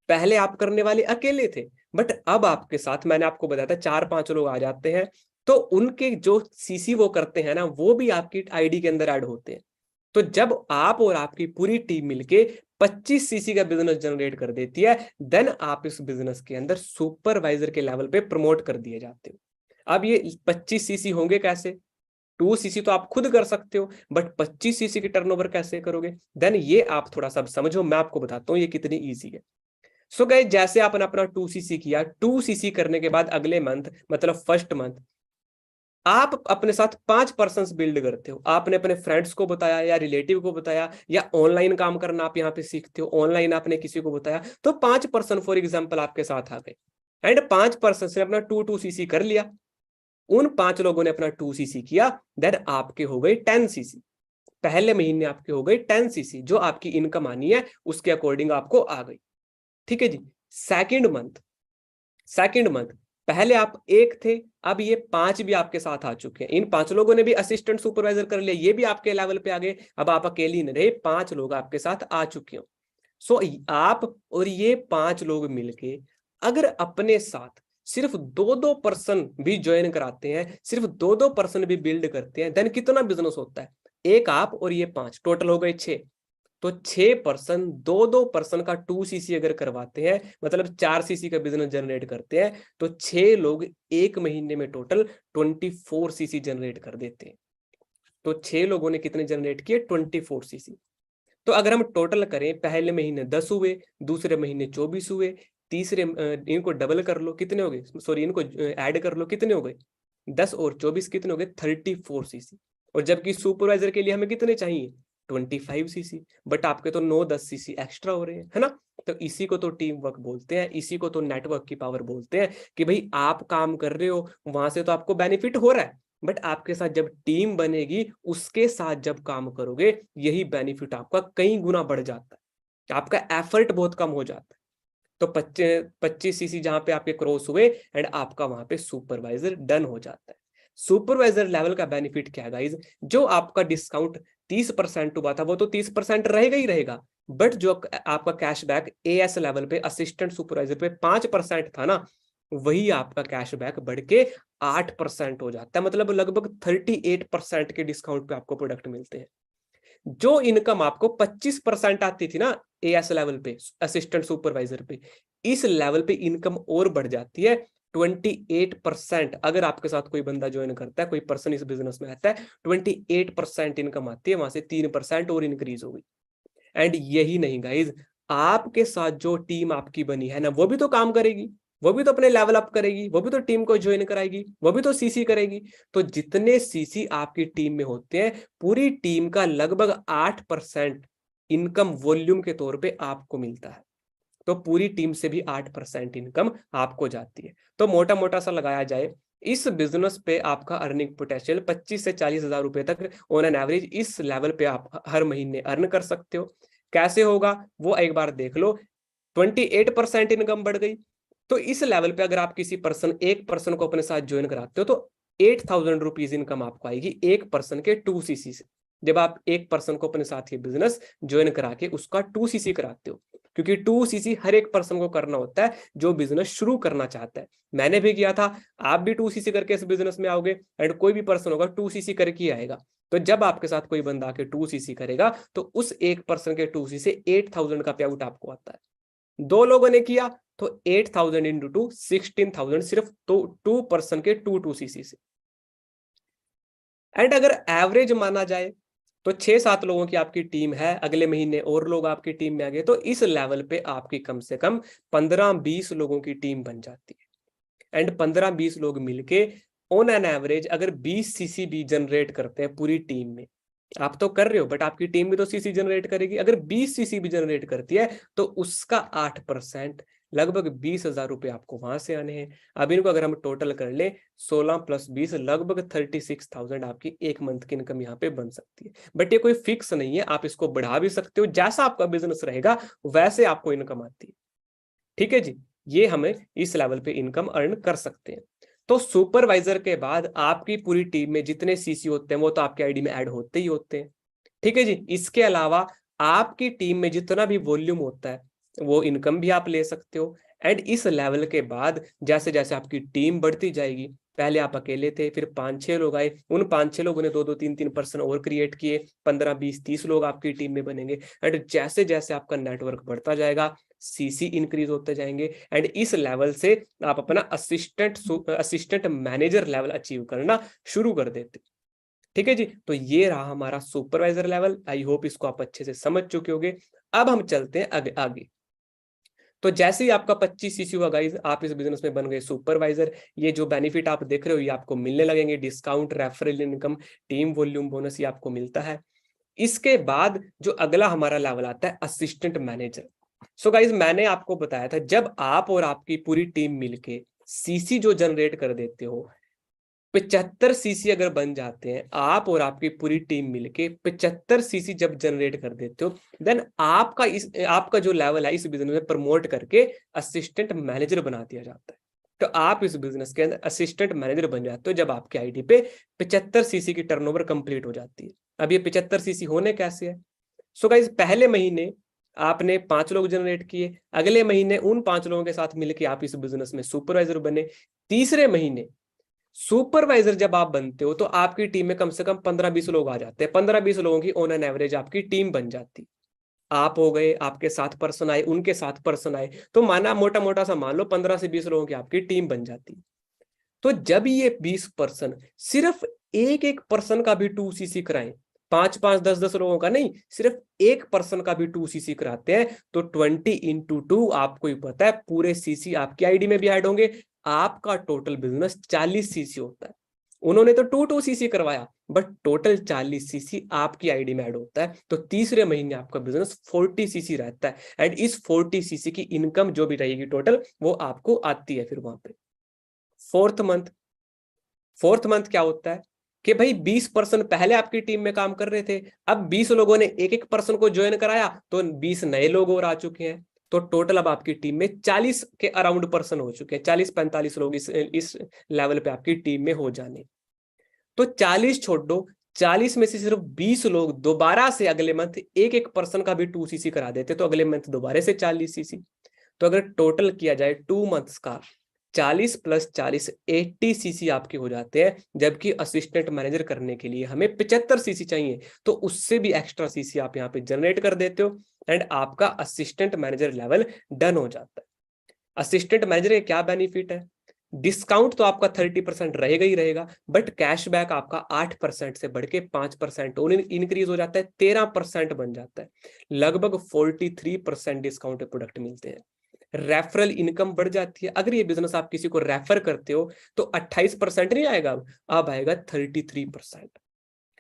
पहले आप करने वाले अकेले थे, बट अब आपके साथ, मैंने आपको बताया था, 4-5 लोग आ जाते हैं, तो उनके जो सीसी वो करते हैं ना, वो भी आपकी आईडी के अंदर ऐड होते हैं। तो जब आप और आपकी पूरी टीम मिलके 25cc का बिजनेस जनरेट कर देती है, देन आप इस बिजनेस के अंदर सुपरवाइजर के लेवल पे प्रमोट कर दिए जाते हो। अब ये 25cc होंगे कैसे? 2cc तो आप खुद कर सकते हो, बट 25cc की टर्नओवर कैसे करोगे? देन ये आप थोड़ा सा समझो, मैं आपको बताता हूँ ये कितनी ईजी है। सो गाइस, जैसे आपने अपना 2cc किया, 2cc करने के बाद अगले मंथ, मतलब फर्स्ट मंथ, आप अपने साथ 5 पर्सन बिल्ड करते हो। आपने अपने फ्रेंड्स को बताया, या रिलेटिव को बताया, या ऑनलाइन काम करना आप यहाँ पे सीखते हो, ऑनलाइन आपने किसी को बताया, तो 5 पर्सन फॉर एग्जाम्पल आपके साथ आ गए, एंड 5 पर्सन ने अपना 2cc कर लिया। उन 5 लोगों ने अपना 2cc किया, देन आपके हो गए 10cc। पहले महीने आपके हो गए 10cc, जो आपकी इनकम आनी है उसके अकॉर्डिंग आपको आ गई। ठीक है जी। सेकंड मंथ पहले आप एक थे, अब ये 5 भी आपके साथ आ चुके हैं। इन 5 लोगों ने भी असिस्टेंट सुपरवाइजर कर लिया, ये भी आपके लेवल पे आ गए। अब आप अकेले नहीं रहे, 5 लोग आपके साथ आ चुके हो। सो आप और ये 5 लोग मिलके अगर अपने साथ सिर्फ 2-2 पर्सन भी ज्वाइन कराते हैं, सिर्फ 2-2 पर्सन भी बिल्ड करते हैं, देन कितना बिजनेस होता है? एक आप और ये 5, टोटल हो गए 6। तो 6 पर्सन 2-2 पर्सन का 2cc अगर करवाते हैं, मतलब 4cc का बिजनेस जनरेट करते हैं, तो 6 लोग एक महीने में टोटल 24cc जनरेट कर देते हैं। तो 6 लोगों ने कितने जनरेट किए? 24cc। तो अगर हम टोटल करें, पहले महीने 10 हुए, दूसरे महीने 24 हुए, तीसरे इनको डबल कर लो, कितने हो गए? सॉरी, इनको ऐड कर लो, कितने हो गए? 10 और 24 कितने हो गए? 34cc। और जबकि सुपरवाइजर के लिए हमें कितने चाहिए? 25cc। बट आपके तो 9-10cc एक्स्ट्रा हो रहे हैं, है ना? तो इसी को तो टीम वर्क बोलते हैं, इसी को तो नेटवर्क की पावर बोलते हैं, कि भाई आप काम कर रहे हो, वहां से तो आपको बेनिफिट हो रहा है, बट आपके साथ जब टीम बनेगी, उसके साथ जब काम करोगे, यही बेनिफिट आपका कई गुना बढ़ जाता है, आपका एफर्ट बहुत कम हो जाता है। तो 25cc जहां पे आपके क्रॉस हुए, एंड आपका वहां पे सुपरवाइजर डन हो जाता है। सुपरवाइजर लेवल का बेनिफिट क्या है गाइज? जो आपका डिस्काउंट 30% हुआ था, वो तो 30% रहेगा ही रहेगा, बट जो आपका कैशबैक एएस लेवल पे, असिस्टेंट सुपरवाइजर पे 5% था ना, वही आपका कैशबैक बढ़ के 8% हो जाता है। मतलब लगभग 38% के डिस्काउंट पे आपको प्रोडक्ट मिलते हैं। जो इनकम आपको 25% आती थी ना एएस लेवल पे, असिस्टेंट सुपरवाइजर पे, इस लेवल पे इनकम और बढ़ जाती है 28%। अगर आपके साथ कोई बंदा ज्वाइन करता है, कोई पर्सन इस बिजनेस में आता है, 28% इनकम आती है, वहां से 3% और इंक्रीज होगी। एंड यही नहीं गाइज, आपके साथ जो टीम आपकी बनी है ना, वो भी तो काम करेगी, वो भी तो अपने लेवल अप करेगी, वो भी तो टीम को ज्वाइन कराएगी, वो भी तो सीसी करेगी। तो जितने सीसी आपकी टीम में होते हैं, पूरी टीम का लगभग 8% इनकम वॉल्यूम के तौर पे आपको मिलता है। तो पूरी टीम से भी 8% इनकम आपको जाती है। तो मोटा मोटा सा लगाया जाए, इस बिजनेस पे आपका अर्निंग पोटेंशियल 25 से 40 हजार रुपए तक ऑन एन एवरेज इस लेवल पे आप हर महीने अर्न कर सकते हो। कैसे होगा वो एक बार देख लो। 28% इनकम बढ़ गई। तो इस लेवल पे अगर आप किसी पर्सन एक पर्सन को अपने साथ ज्वाइन कराते हो तो 8,000 रुपीज इनकम आपको आएगी एक पर्सन के 2cc से। जब आप एक पर्सन को अपने साथ ये बिजनेस ज्वाइन करा के उसका 2cc कराते हो, क्योंकि 2cc हर एक पर्सन को करना होता है जो बिजनेस शुरू करना चाहता है। मैंने भी किया था, आप भी 2cc करके इस बिजनेस में आओगे एंड कोई भी पर्सन होगा 2cc करके ही आएगा। तो जब आपके साथ कोई बंदा आके 2cc करेगा तो उस एक पर्सन के 2cc से 8,000 का पे आउट आपको आता है। दो लोगों ने किया तो 8,000 इंटू 2 16,000 सिर्फ टू पर्सन के 2cc से। एंड अगर एवरेज माना जाए तो 6-7 लोगों की आपकी टीम है, अगले महीने और लोग आपकी टीम में आ गए तो इस लेवल पे आपकी कम से कम 15-20 लोगों की टीम बन जाती है। एंड 15-20 लोग मिलके ऑन एन एवरेज अगर 20 सीसी भी जनरेट करते हैं पूरी टीम में, आप तो कर रहे हो बट आपकी टीम भी तो सीसी जनरेट करेगी। अगर 20 सीसी भी जनरेट करती है तो उसका 8% लगभग 20,000 रुपए आपको वहां से आने हैं। अब इनको अगर हम टोटल कर ले 16 + 20 लगभग 36,000 आपकी एक मंथ की इनकम यहाँ पे बन सकती है। बट ये कोई फिक्स नहीं है, आप इसको बढ़ा भी सकते हो, जैसा आपका बिजनेस रहेगा वैसे आपको इनकम आती है। ठीक है जी, ये हमें इस लेवल पे इनकम अर्न कर सकते हैं। तो सुपरवाइजर के बाद आपकी पूरी टीम में जितने सीसी होते हैं वो तो आपके आईडी में ऐड होते ही होते हैं। ठीक है जी, इसके अलावा आपकी टीम में जितना भी वॉल्यूम होता है वो इनकम भी आप ले सकते हो। एंड इस लेवल के बाद जैसे जैसे आपकी टीम बढ़ती जाएगी, पहले आप अकेले थे, फिर 5-6 लोग आए, उन 5-6 लोगों ने 2-2 3-3 पर्सन और क्रिएट किए, 15-20-30 लोग आपकी टीम में बनेंगे। एंड जैसे जैसे आपका नेटवर्क बढ़ता जाएगा सीसी इंक्रीज होते जाएंगे एंड इस लेवल से आप अपना असिस्टेंट मैनेजर लेवल अचीव करना शुरू कर देते। ठीक है जी, तो ये रहा हमारा सुपरवाइजर लेवल। आई होप इसको आप अच्छे से समझ चुके होंगे। अब हम चलते हैं आगे। तो जैसे ही आपका 25 सीसी हुआ गाइस, आप इस बिजनेस में बन गए सुपरवाइजर। ये जो बेनिफिट आप देख रहे हो ये आपको मिलने लगेंगे, discount, referral income, team volume bonus, ये आपको मिलता है। इसके बाद जो अगला हमारा लेवल आता है असिस्टेंट मैनेजर। सो गाइज मैंने आपको बताया था जब आप और आपकी पूरी टीम मिलके सीसी जो जनरेट कर देते हो, 75 सीसी अगर बन जाते हैं, आप और आपकी पूरी टीम मिलके 75 सीसी जब जनरेट कर देते हो, देन आपका जो लेवल है इस बिजनेस में प्रमोट करके असिस्टेंट मैनेजर बना दिया जाता है। तो आप इस बिजनेस के अंदर असिस्टेंट मैनेजर बन जाते हो जब आपके आईडी पे 75 सीसी की टर्नओवर कंप्लीट हो जाती है। अब ये 75 सीसी होने कैसे है? सो गाइज पहले महीने आपने 5 लोग जनरेट किए, अगले महीने उन 5 लोगों के साथ मिलकर आप इस बिजनेस में सुपरवाइजर बने। तीसरे महीने सुपरवाइजर जब आप बनते हो तो आपकी टीम में कम से कम 15-20 लोग आ जाते हैं। 15-20 लोगों की ऑन एन एवरेज आपकी टीम बन जाती। आप हो गए, आपके 7 पर्सन आए, उनके 7 पर्सन आए, तो माना मोटा मोटा सा मान लो 15 से 20 लोगों की आपकी टीम बन जाती। तो जब ये 20 पर्सन सिर्फ एक एक पर्सन का भी 2cc कराएं, 5-5 10-10 लोगों का नहीं, सिर्फ एक पर्सन का भी 2cc कराते हैं, तो 20 × 2 आपको ही पता है पूरे सीसी आपकी आईडी में भी ऐड होंगे। आपका टोटल बिजनेस 40 सीसी होता है। उन्होंने तो 2-2 सीसी करवाया बट टोटल 40 सीसी आपकी आईडी में ऐड होता है। तो तीसरे महीने आपका बिजनेस 40 सीसी रहता है एंड इस 40 सीसी की इनकम जो भी रहेगी टोटल वो आपको आती है। फिर वहां पे फोर्थ मंथ क्या होता है कि भाई 20 पर्सन पहले आपकी टीम में काम कर रहे थे, अब 20 लोगों ने एक एक पर्सन को ज्वाइन कराया तो 20 नए लोग और आ चुके हैं। तो टोटल अब आपकी टीम में 40 के अराउंड पर्सन हो चुके हैं, 40-45 लोग इस लेवल पे आपकी टीम में हो जाने। तो 40 छोड़ दो, 40 में से सिर्फ 20 लोग दोबारा से अगले मंथ एक एक पर्सन का भी 2cc करा देते तो अगले मंथ दोबारा से 40 सीसी। तो अगर टोटल किया जाए 2 मंथ्स का 40 + 40 80 सीसी आपके हो जाते हैं, जबकि असिस्टेंट मैनेजर करने के लिए हमें 75 सीसी चाहिए। तो उससे भी एक्स्ट्रा सीसी आप यहाँ पे जनरेट कर देते हो एंड आपका असिस्टेंट मैनेजर लेवल डन हो जाता है। असिस्टेंट मैनेजर का क्या बेनिफिट है? डिस्काउंट तो आपका 30% रहेगा ही रहेगा, बट कैशबैक आपका 8% से बढ़ के 5% और इंक्रीज हो जाता है, 13% बन जाता है। लगभग 43% डिस्काउंट प्रोडक्ट मिलते हैं। रेफरल इनकम बढ़ जाती है। अगर ये बिजनेस आप किसी को रेफर करते हो तो 28% नहीं आएगा, अब आएगा 33%।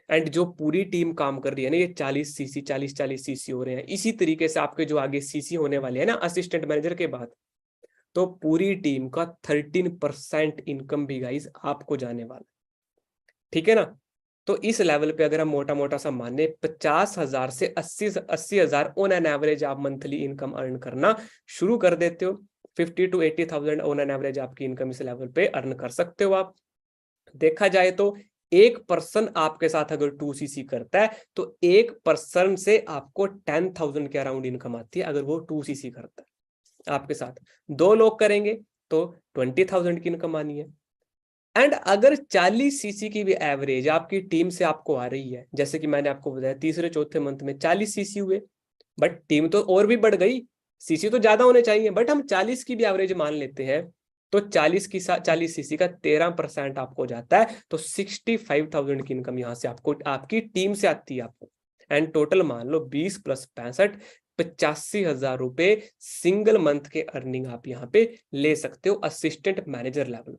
एंड जो पूरी टीम काम कर रही है ना, ये 40 सीसी 40 सीसी हो रहे हैं। इसी तरीके से आपके जो आगे सीसी होने वाले हैं ना असिस्टेंट मैनेजर के बाद, तो पूरी टीम का 13% इनकम भी गाइस आपको जाने वाला, ठीक है ना। तो इस लेवल पे अगर हम मोटा मोटा सा माने 50,000 से 80,000 ऑन एन एवरेज आप मंथली इनकम अर्न करना शुरू कर देते हो। 50 to 80,000 ऑन एन एवरेज आपकी इनकम इस लेवल पे अर्न कर सकते हो आप। देखा जाए तो एक पर्सन आपके साथ अगर 2cc करता है तो एक पर्सन से आपको 10,000 के अराउंड इनकम आती है अगर वो 2cc करता है आपके साथ। 2 लोग करेंगे तो 20,000 की इनकम आनी है। एंड अगर 40cc की भी एवरेज आपकी टीम से आपको आ रही है, जैसे कि मैंने आपको बताया तीसरे चौथे मंथ में 40cc हुए, बट टीम तो और भी बढ़ गई, सीसी तो ज्यादा होने चाहिए, बट हम 40 की भी एवरेज मान लेते हैं तो 40cc का 13% आपको जाता है, तो 65,000 की इनकम यहाँ से आपको आपकी टीम से आती है आपको। एंड टोटल मान लो 20 + 65 85,000 रुपए सिंगल मंथ के अर्निंग आप यहाँ पे ले सकते हो असिस्टेंट मैनेजर लेवल।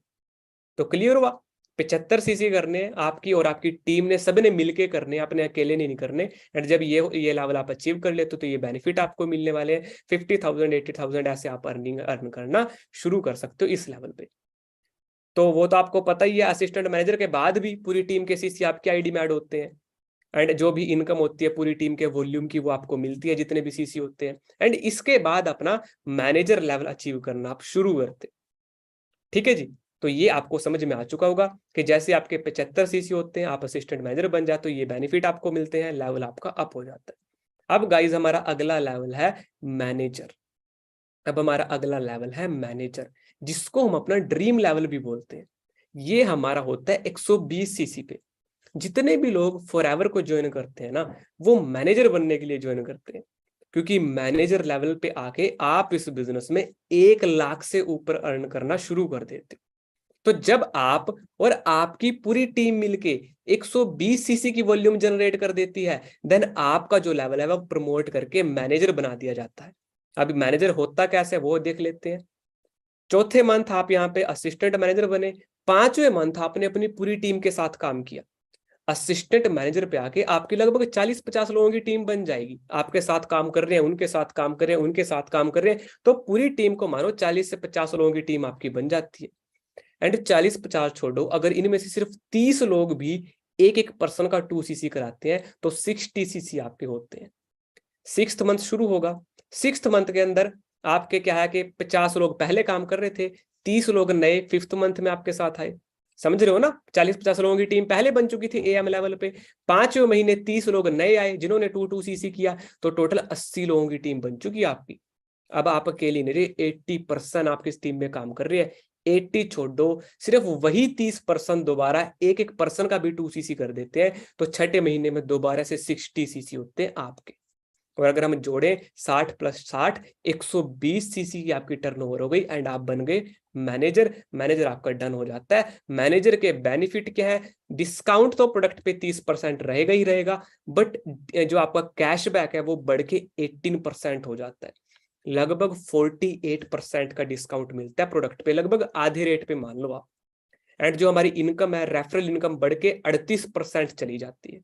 तो क्लियर हुआ, 75cc करने आपकी और आपकी टीम ने सबने मिलके करने, अपने अकेले नहीं करने। एंड जब ये लेवल आप अचीव कर लेते तो ये बेनिफिट आपको मिलने वाले हैं। 50,000 80,000 ऐसे आप अर्न करना शुरू कर सकते हो इस लेवल पे। तो वो तो आपको पता ही है, असिस्टेंट मैनेजर के बाद भी पूरी टीम के सीसी आपके आईडी में ऐड होते हैं। एंड जो भी इनकम होती है पूरी टीम के वॉल्यूम की वो आपको मिलती है जितने भी सीसी होते हैं। एंड इसके बाद अपना मैनेजर लेवल अचीव करना आप शुरू करते, ठीक है जी। तो ये आपको समझ में आ चुका होगा कि जैसे आपके 75cc होते हैं आप असिस्टेंट मैनेजर बन जाते हो, ये बेनिफिट आपको मिलते हैं, लेवल आपका अप हो जाता है। अब गाइज हमारा अगला लेवल है मैनेजर। अब हमारा अगला लेवल है मैनेजर, जिसको हम अपना ड्रीम लेवल भी बोलते हैं। ये हमारा होता है 120cc पे। जितने भी लोग फॉरएवर को ज्वाइन करते हैं ना, वो मैनेजर बनने के लिए ज्वाइन करते हैं, क्योंकि मैनेजर लेवल पे आके आप इस बिजनेस में 1 लाख से ऊपर अर्न करना शुरू कर देते हो। तो जब आप और आपकी पूरी टीम मिलके 120cc की वॉल्यूम जनरेट कर देती है, देन आपका जो लेवल है वो प्रमोट करके मैनेजर बना दिया जाता है। अभी मैनेजर होता कैसे वो देख लेते हैं। चौथे मंथ आप यहाँ पे असिस्टेंट मैनेजर बने, 5वें मंथ आपने अपनी पूरी टीम के साथ काम किया, असिस्टेंट मैनेजर पे आके आपकी लगभग 40-50 लोगों की टीम बन जाएगी। आपके साथ काम कर रहे हैं, उनके साथ काम कर रहे हैं, उनके साथ काम कर रहे हैं, तो पूरी टीम को मानो 40 से 50 लोगों की टीम आपकी बन जाती है। एंड 40-50 छोड़ो, अगर इनमें से सिर्फ 30 लोग भी एक एक पर्सन का 2cc कराते हैं तो 60cc आपके होते हैं। 6th मंथ शुरू होगा, 6th मंथ के अंदर आपके क्या है कि 50 लोग पहले काम कर रहे थे, 30 लोग नए 5th मंथ में आपके साथ आए। समझ रहे हो ना, 40-50 लोगों की टीम पहले बन चुकी थी एएम लेवल पे, 5वें महीने 30 लोग नए आए जिन्होंने 2-2cc किया, तो टोटल 80 लोगों की टीम बन चुकी है आपकी। अब आप अकेली नहीं रहे, 80% आपकी इस टीम में काम कर रही है। 80 छोड़ दो, सिर्फ वही 30% दोबारा एक एक पर्सन का भी 2cc कर देते हैं, तो 6ठे महीने में दोबारा से 60cc होते हैं आपके। और अगर हम जोड़ें 60 + 60 120cc की आपकी टर्नओवर हो गई एंड आप बन गए मैनेजर। मैनेजर आपका डन हो जाता है। मैनेजर के बेनिफिट क्या है, डिस्काउंट तो प्रोडक्ट पे 30% रहेगा ही रहेगा, बट जो आपका कैशबैक है वो बढ़ के 18% हो जाता है। लगभग 48% का डिस्काउंट मिलता है प्रोडक्ट पे, लगभग आधे रेट पे मान लो आप। एंड जो हमारी इनकम है रेफरल इनकम बढ़ के 38% चली जाती है।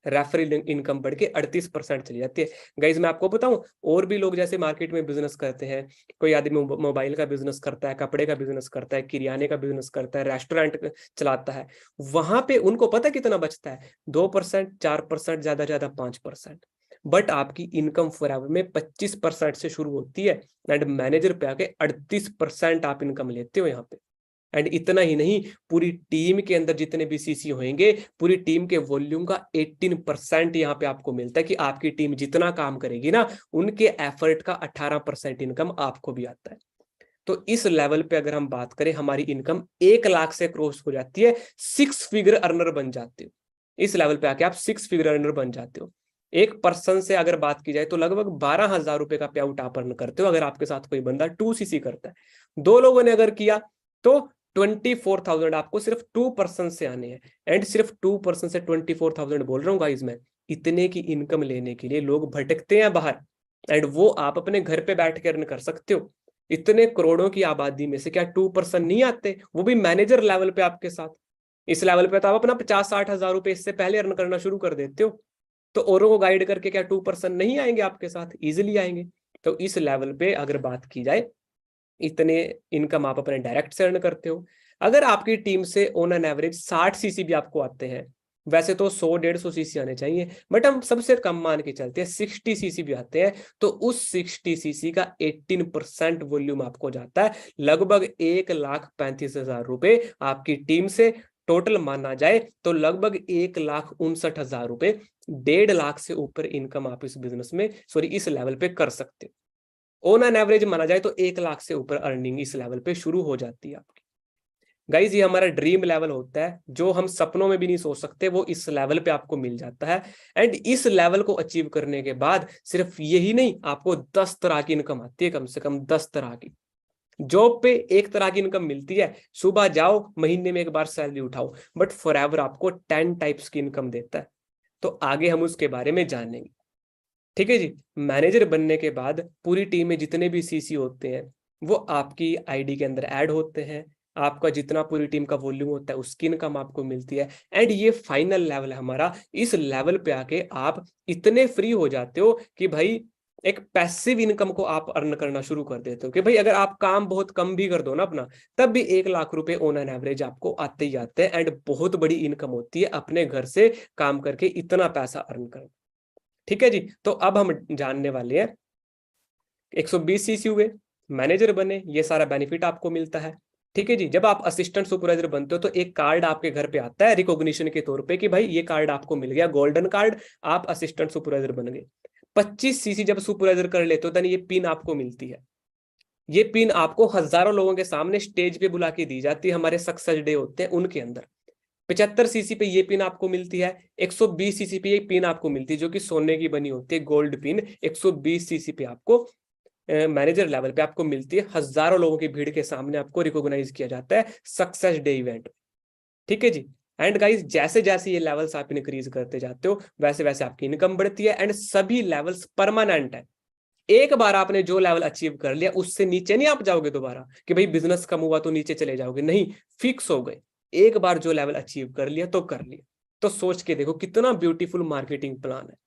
रेफरल इनकम बढ़ के 38% चली जाती है। गाइज मैं आपको बताऊं, और भी लोग जैसे मार्केट में बिजनेस करते हैं, कोई आदमी मोबाइल का बिजनेस करता है, कपड़े का बिजनेस करता है, किराने का बिजनेस करता है, रेस्टोरेंट चलाता है, वहां पे उनको पता कितना बचता है, 2%, 4%, ज्यादा 5%। बट आपकी इनकम फॉरएवर में 25% से शुरू होती है एंड मैनेजर पे आके 38% आप इनकम लेते हो यहाँ पे। एंड इतना ही नहीं, पूरी टीम के अंदर जितने भी सीसी होंगे, पूरी टीम के वॉल्यूम का 18% यहाँ पे आपको मिलता है कि आपकी टीम जितना काम करेगी ना, उनके एफर्ट का 18% इनकम आपको भी आता है। तो इस लेवल पे अगर हम बात करें, हमारी इनकम 1 लाख से क्रॉस हो जाती है, 6 फिगर अर्नर बन जाते हो। इस लेवल पे आके आप 6 फिगर अर्नर बन जाते हो। एक पर्सन से अगर बात की जाए तो लगभग 12,000 रुपए का पे आउट आप अर्न करते हो अगर आपके साथ कोई बंदा 2cc करता है। 2 लोगों ने अगर किया तो 24,000 आपको सिर्फ 2% से आने हैं। एंड सिर्फ 2% से 24,000 बोल रहा हूँ गाइस मैं, इतने की इनकम लेने के लिए लोग भटकते हैं बाहर, एंड वो आप अपने घर पे बैठ के अर्न कर सकते हो। इतने करोड़ों की आबादी में से क्या 2% नहीं आते, वो भी मैनेजर लेवल पे आपके साथ। इस लेवल पे तो आप अपना 50-60 हजार रुपए इससे पहले अर्न करना शुरू कर देते हो, तो औरों को गाइड करके क्या 2% नहीं आएंगे आपके साथ, इजिली आएंगे। तो इस लेवल पे अगर बात की जाए इतने इनकम आप अपने डायरेक्ट से अर्न करते हो। अगर आपकी टीम से ऑन एन एवरेज 60 सीसी भी आपको आते हैं, वैसे तो 100-150 सीसी आने चाहिए, बट हम सबसे कम मान के चलते हैं 60 सीसी भी आते हैं, तो उस 60 सीसी का 18% वॉल्यूम आपको जाता है, लगभग 1,35,000 रुपए आपकी टीम से टोटल माना जाए तो लगभग 1,59,000 रुपए, 1.5 लाख से ऊपर इनकम आप इस बिजनेस में, सॉरी इस लेवल पे कर सकते हो। ऑन एन एवरेज माना जाए तो 1 लाख से ऊपर अर्निंग इस लेवल पे शुरू हो जाती है आपकी। गाइज ये हमारा ड्रीम लेवल होता है, जो हम सपनों में भी नहीं सोच सकते, वो इस लेवल पे आपको मिल जाता है। एंड इस लेवल को अचीव करने के बाद सिर्फ यही नहीं, आपको 10 तरह की इनकम आती है, कम से कम 10 तरह की। जॉब पे एक तरह की इनकम मिलती है, सुबह जाओ महीने में एक बार सैलरी उठाओ, बट फॉरएवर आपको 10 टाइप्स की इनकम देता है। तो आगे हम उसके बारे में जानेंगे। ठीक है जी। मैनेजर बनने के बाद पूरी टीम में जितने भी सीसी होते हैं वो आपकी आईडी के अंदर ऐड होते हैं, आपका जितना पूरी टीम का वॉल्यूम होता है उसकी इनकम आपको मिलती है। एंड ये फाइनल लेवल है हमारा। इस लेवल पे आके आप इतने फ्री हो जाते हो कि भाई एक पैसिव इनकम को आप अर्न करना शुरू कर देते हो, कि भाई अगर आप काम बहुत कम भी कर दो ना अपना, तब भी 1 लाख रुपए ऑन एन एवरेज आपको आते ही आते हैं। एंड बहुत बड़ी इनकम होती है अपने घर से काम करके इतना पैसा अर्न करना। ठीक है जी। तो अब हम जानने वाले हैं 120 सीसी हुए, मैनेजर बने, ये सारा बेनिफिट आपको मिलता है। ठीक है जी। जब आप असिस्टेंट सुपरवाइजर बनते हो तो एक कार्ड आपके घर पे आता है रिकॉग्निशन के तौर पे, कि भाई ये कार्ड आपको मिल गया, गोल्डन कार्ड, आप असिस्टेंट सुपरवाइजर बन गए। 25 सीसी जब सुपरवाइजर कर लेते हो, देन ये पिन आपको मिलती है। ये पिन आपको हजारों लोगों के सामने स्टेज पे बुला के दी जाती है, हमारे सक्सेस डे होते हैं उनके अंदर। 75 सीसी पे ये पिन आपको मिलती है, 120 सीसी पे ये पिन आपको मिलती है जो कि सोने की बनी होती है, गोल्ड पिन 120 सीसी पे आपको मैनेजर लेवल पे आपको मिलती है। हजारों लोगों की भीड़ के सामने आपको रिकॉग्नाइज किया जाता है सक्सेस डे इवेंट। ठीक है जी। एंड गाइस जैसे जैसे ये लेवल्स आप इंक्रीज करते जाते हो वैसे वैसे आपकी इनकम बढ़ती है। एंड सभी लेवल्स परमानेंट है। एक बार आपने जो लेवल अचीव कर लिया उससे नीचे नहीं आप जाओगे दोबारा, कि भाई बिजनेस कम हुआ तो नीचे चले जाओगे, नहीं, फिक्स हो गए। एक बार जो लेवल अचीव कर लिया तो कर लिया। तो सोच के देखो कितना ब्यूटीफुल मार्केटिंग प्लान है।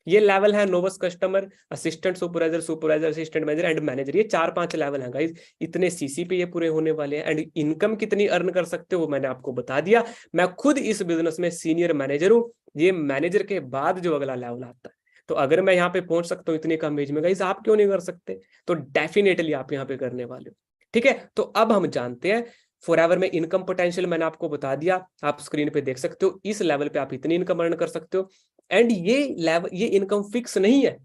ये लेवल है novice customer, assistant supervisor, supervisor assistant manager and manager. ये 4-5 लेवल हैं गाइस। इतने सीसी पे ये पूरे होने वाले हैं। एंड इनकम कितनी अर्न कर सकते हो वो मैंने आपको बता दिया। मैं खुद इस बिजनेस में सीनियर मैनेजर हूँ। ये मैनेजर के बाद जो अगला लेवल आता है, तो अगर मैं यहाँ पे पहुंच सकता हूँ इतनी कम एज में, गाइस आप क्यों नहीं कर सकते? तो डेफिनेटली आप यहाँ पे करने वाले हो। ठीक है। तो अब हम जानते हैं फॉरएवर में इनकम पोटेंशियल मैंने आपको बता दिया, आप स्क्रीन पे देख सकते हो। इस लेवल पे आप इतनी इनकम अर्न कर सकते हो। एंड ये लेवल, ये इनकम फिक्स नहीं है,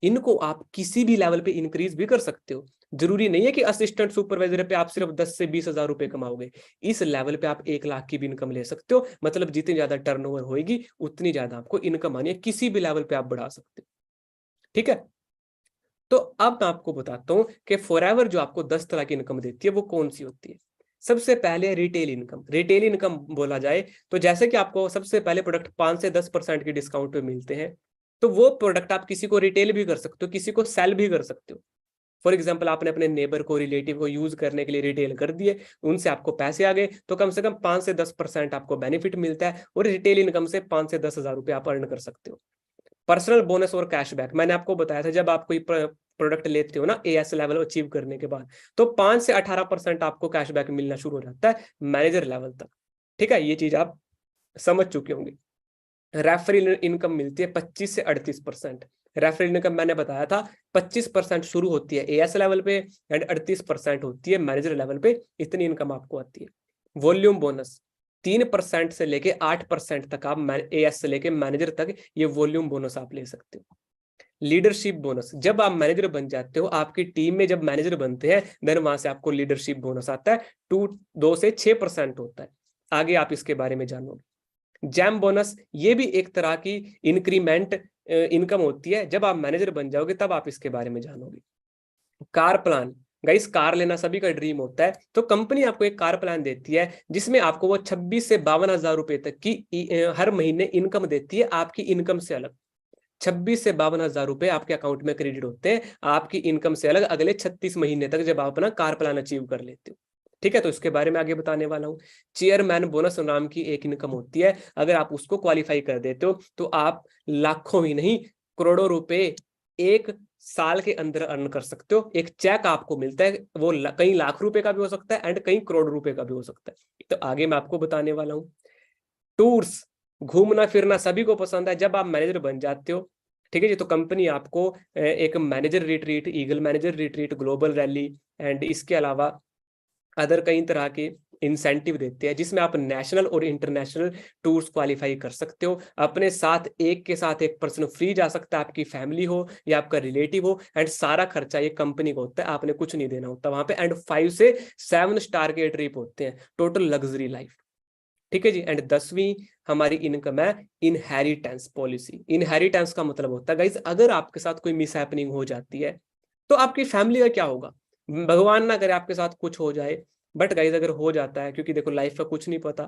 इनको आप किसी भी लेवल पे इंक्रीज भी कर सकते हो। जरूरी नहीं है कि असिस्टेंट सुपरवाइजर पे आप सिर्फ 10 से 20 हजार रुपए कमाओगे। इस लेवल पे आप 1 लाख की भी इनकम ले सकते हो। मतलब जितनी ज्यादा टर्नओवर होगी उतनी ज्यादा आपको इनकम आनी है, किसी भी लेवल पे आप बढ़ा सकते हो। ठीक है। तो अब मैं आपको बताता हूं कि फॉरएवर जो आपको 10 तरह की इनकम देती है वो कौन सी होती है। सबसे पहले रिटेल इनकम। रिटेल इनकम बोला जाए तो जैसे कि आपको सबसे पहले प्रोडक्ट 5 से 10% के डिस्काउंट पे मिलते हैं, तो वो प्रोडक्ट आप किसी को रिटेल भी कर सकते हो, किसी को सेल भी कर सकते हो। फॉर एग्जाम्पल आपने अपने नेबर को, रिलेटिव को यूज करने के लिए रिटेल कर दिए, उनसे आपको पैसे आ गए, तो कम से कम 5 से 10% आपको बेनिफिट मिलता है। और रिटेल इनकम से 5 से 10 हजार रुपए आप अर्न कर सकते हो। पर्सनल बोनस और कैशबैक मैंने आपको बताया था, जब आप कोई प्रोडक्ट लेते हो ना एएस लेवल अचीव करने के बाद, तो 5 से 18% आपको कैशबैक मिलना शुरू हो जाता है मैनेजर लेवल तक। ठीक है, ये चीज आप समझ चुके होंगे। रेफरल इनकम मिलती है 25 से 38%। रेफरल इनकम मैंने बताया था 25% शुरू होती है एएस लेवल पे एंड 38% होती है मैनेजर लेवल पे। इतनी इनकम आपको आती है। वॉल्यूम बोनस 3% से लेके 8% तक आप एएस से लेके मैनेजर तक ये वॉल्यूम बोनस आप ले सकते हो। लीडरशिप बोनस, जब आप मैनेजर बन जाते हो, आपकी टीम में जब मैनेजर बनते हैं, देन वहां से आपको लीडरशिप बोनस आता है। 2 से 6% होता है। आगे आप इसके बारे में जानोगे। जैम बोनस, ये भी एक तरह की इंक्रीमेंट इनकम होती है। जब आप मैनेजर बन जाओगे तब आप इसके बारे में जानोगे। कार प्लान, गाइस कार लेना सभी का ड्रीम होता है, तो कंपनी आपको एक कार प्लान देती है जिसमें आपको वो 26 से 52 हजार रुपए तक की हर महीने इनकम देती है, आपकी इनकम से अलग। 26 से 52 हजार रुपए आपके अकाउंट में क्रेडिट होते हैं आपकी इनकम से अलग, अगले 36 महीने तक, जब आप अपना कार प्लान अचीव कर लेते हो। ठीक है, तो इसके बारे में आगे बताने वाला हूँ। चेयरमैन बोनस नाम की एक इनकम होती है, अगर आप उसको क्वालिफाई कर देते हो तो आप लाखों ही नहीं करोड़ों रुपए एक साल के अंदर अर्न कर सकते हो। एक चेक आपको मिलता है, वो कई लाख रुपए का भी हो सकता है एंड कई करोड़ रुपए का भी हो सकता है। तो आगे मैं आपको बताने वाला हूँ। टूर्स, घूमना फिरना सभी को पसंद है। जब आप मैनेजर बन जाते हो, ठीक है जी, तो कंपनी आपको एक manager retreat, eagle manager retreat, global rally and इसके अलावा अदर कई तरह के इंसेंटिव देते हैं, जिसमें आप नेशनल और इंटरनेशनल टूर्स क्वालिफाई कर सकते हो। अपने साथ एक पर्सन फ्री जा सकता है, आपकी फैमिली हो या आपका रिलेटिव हो, एंड सारा खर्चा ये कंपनी को होता है, आपने कुछ नहीं देना होता वहां पे। एंड 5 से 7 स्टार के ट्रिप होते हैं, टोटल लग्जरी लाइफ, ठीक है जी। एंड 10वीं हमारी इनकम है इनहेरिटेंस पॉलिसी। इनहेरिटेंस का मतलब होता है गाइज, अगर आपके साथ कोई मिस हैपनिंग हो जाती है तो आपकी फैमिली का क्या होगा। भगवान ना करे आपके साथ कुछ हो जाए, बट गाइज अगर हो जाता है, क्योंकि देखो लाइफ का कुछ नहीं पता,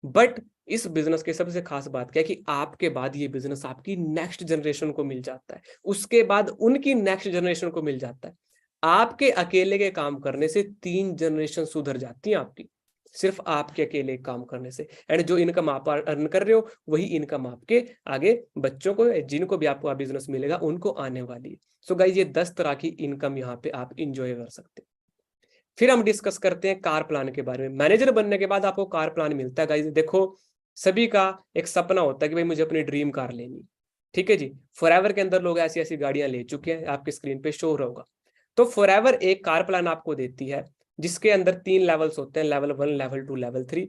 बट इस बिजनेस की सबसे खास बात क्या है कि आपके बाद ये बिजनेस आपकी नेक्स्ट जनरेशन को मिल जाता है, उसके बाद उनकी नेक्स्ट जनरेशन को मिल जाता है। आपके अकेले के काम करने से 3 जनरेशन सुधर जाती हैं आपकी, सिर्फ आपके अकेले काम करने से। एंड जो इनकम आप अर्न कर रहे हो वही इनकम आपके आगे बच्चों को, जिनको भी आपको बिजनेस मिलेगा, उनको आने वाली है। सो गाइस ये 10 तरह की इनकम यहाँ पे आप इंजॉय कर सकते हैं। फिर हम डिस्कस करते हैं कार प्लान के बारे में। मैनेजर बनने के बाद आपको कार प्लान मिलता है गाइस। देखो सभी का एक सपना होता है कि भाई मुझे अपनी ड्रीम कार लेनी, ठीक है जी। फॉरएवर के अंदर लोग ऐसी ऐसी गाड़ियां ले चुके हैं, आपके स्क्रीन पे शो हो रहा होगा। तो फॉरएवर एक कार प्लान आपको देती है, जिसके अंदर 3 लेवल्स होते हैं, लेवल 1, लेवल 2, लेवल 3।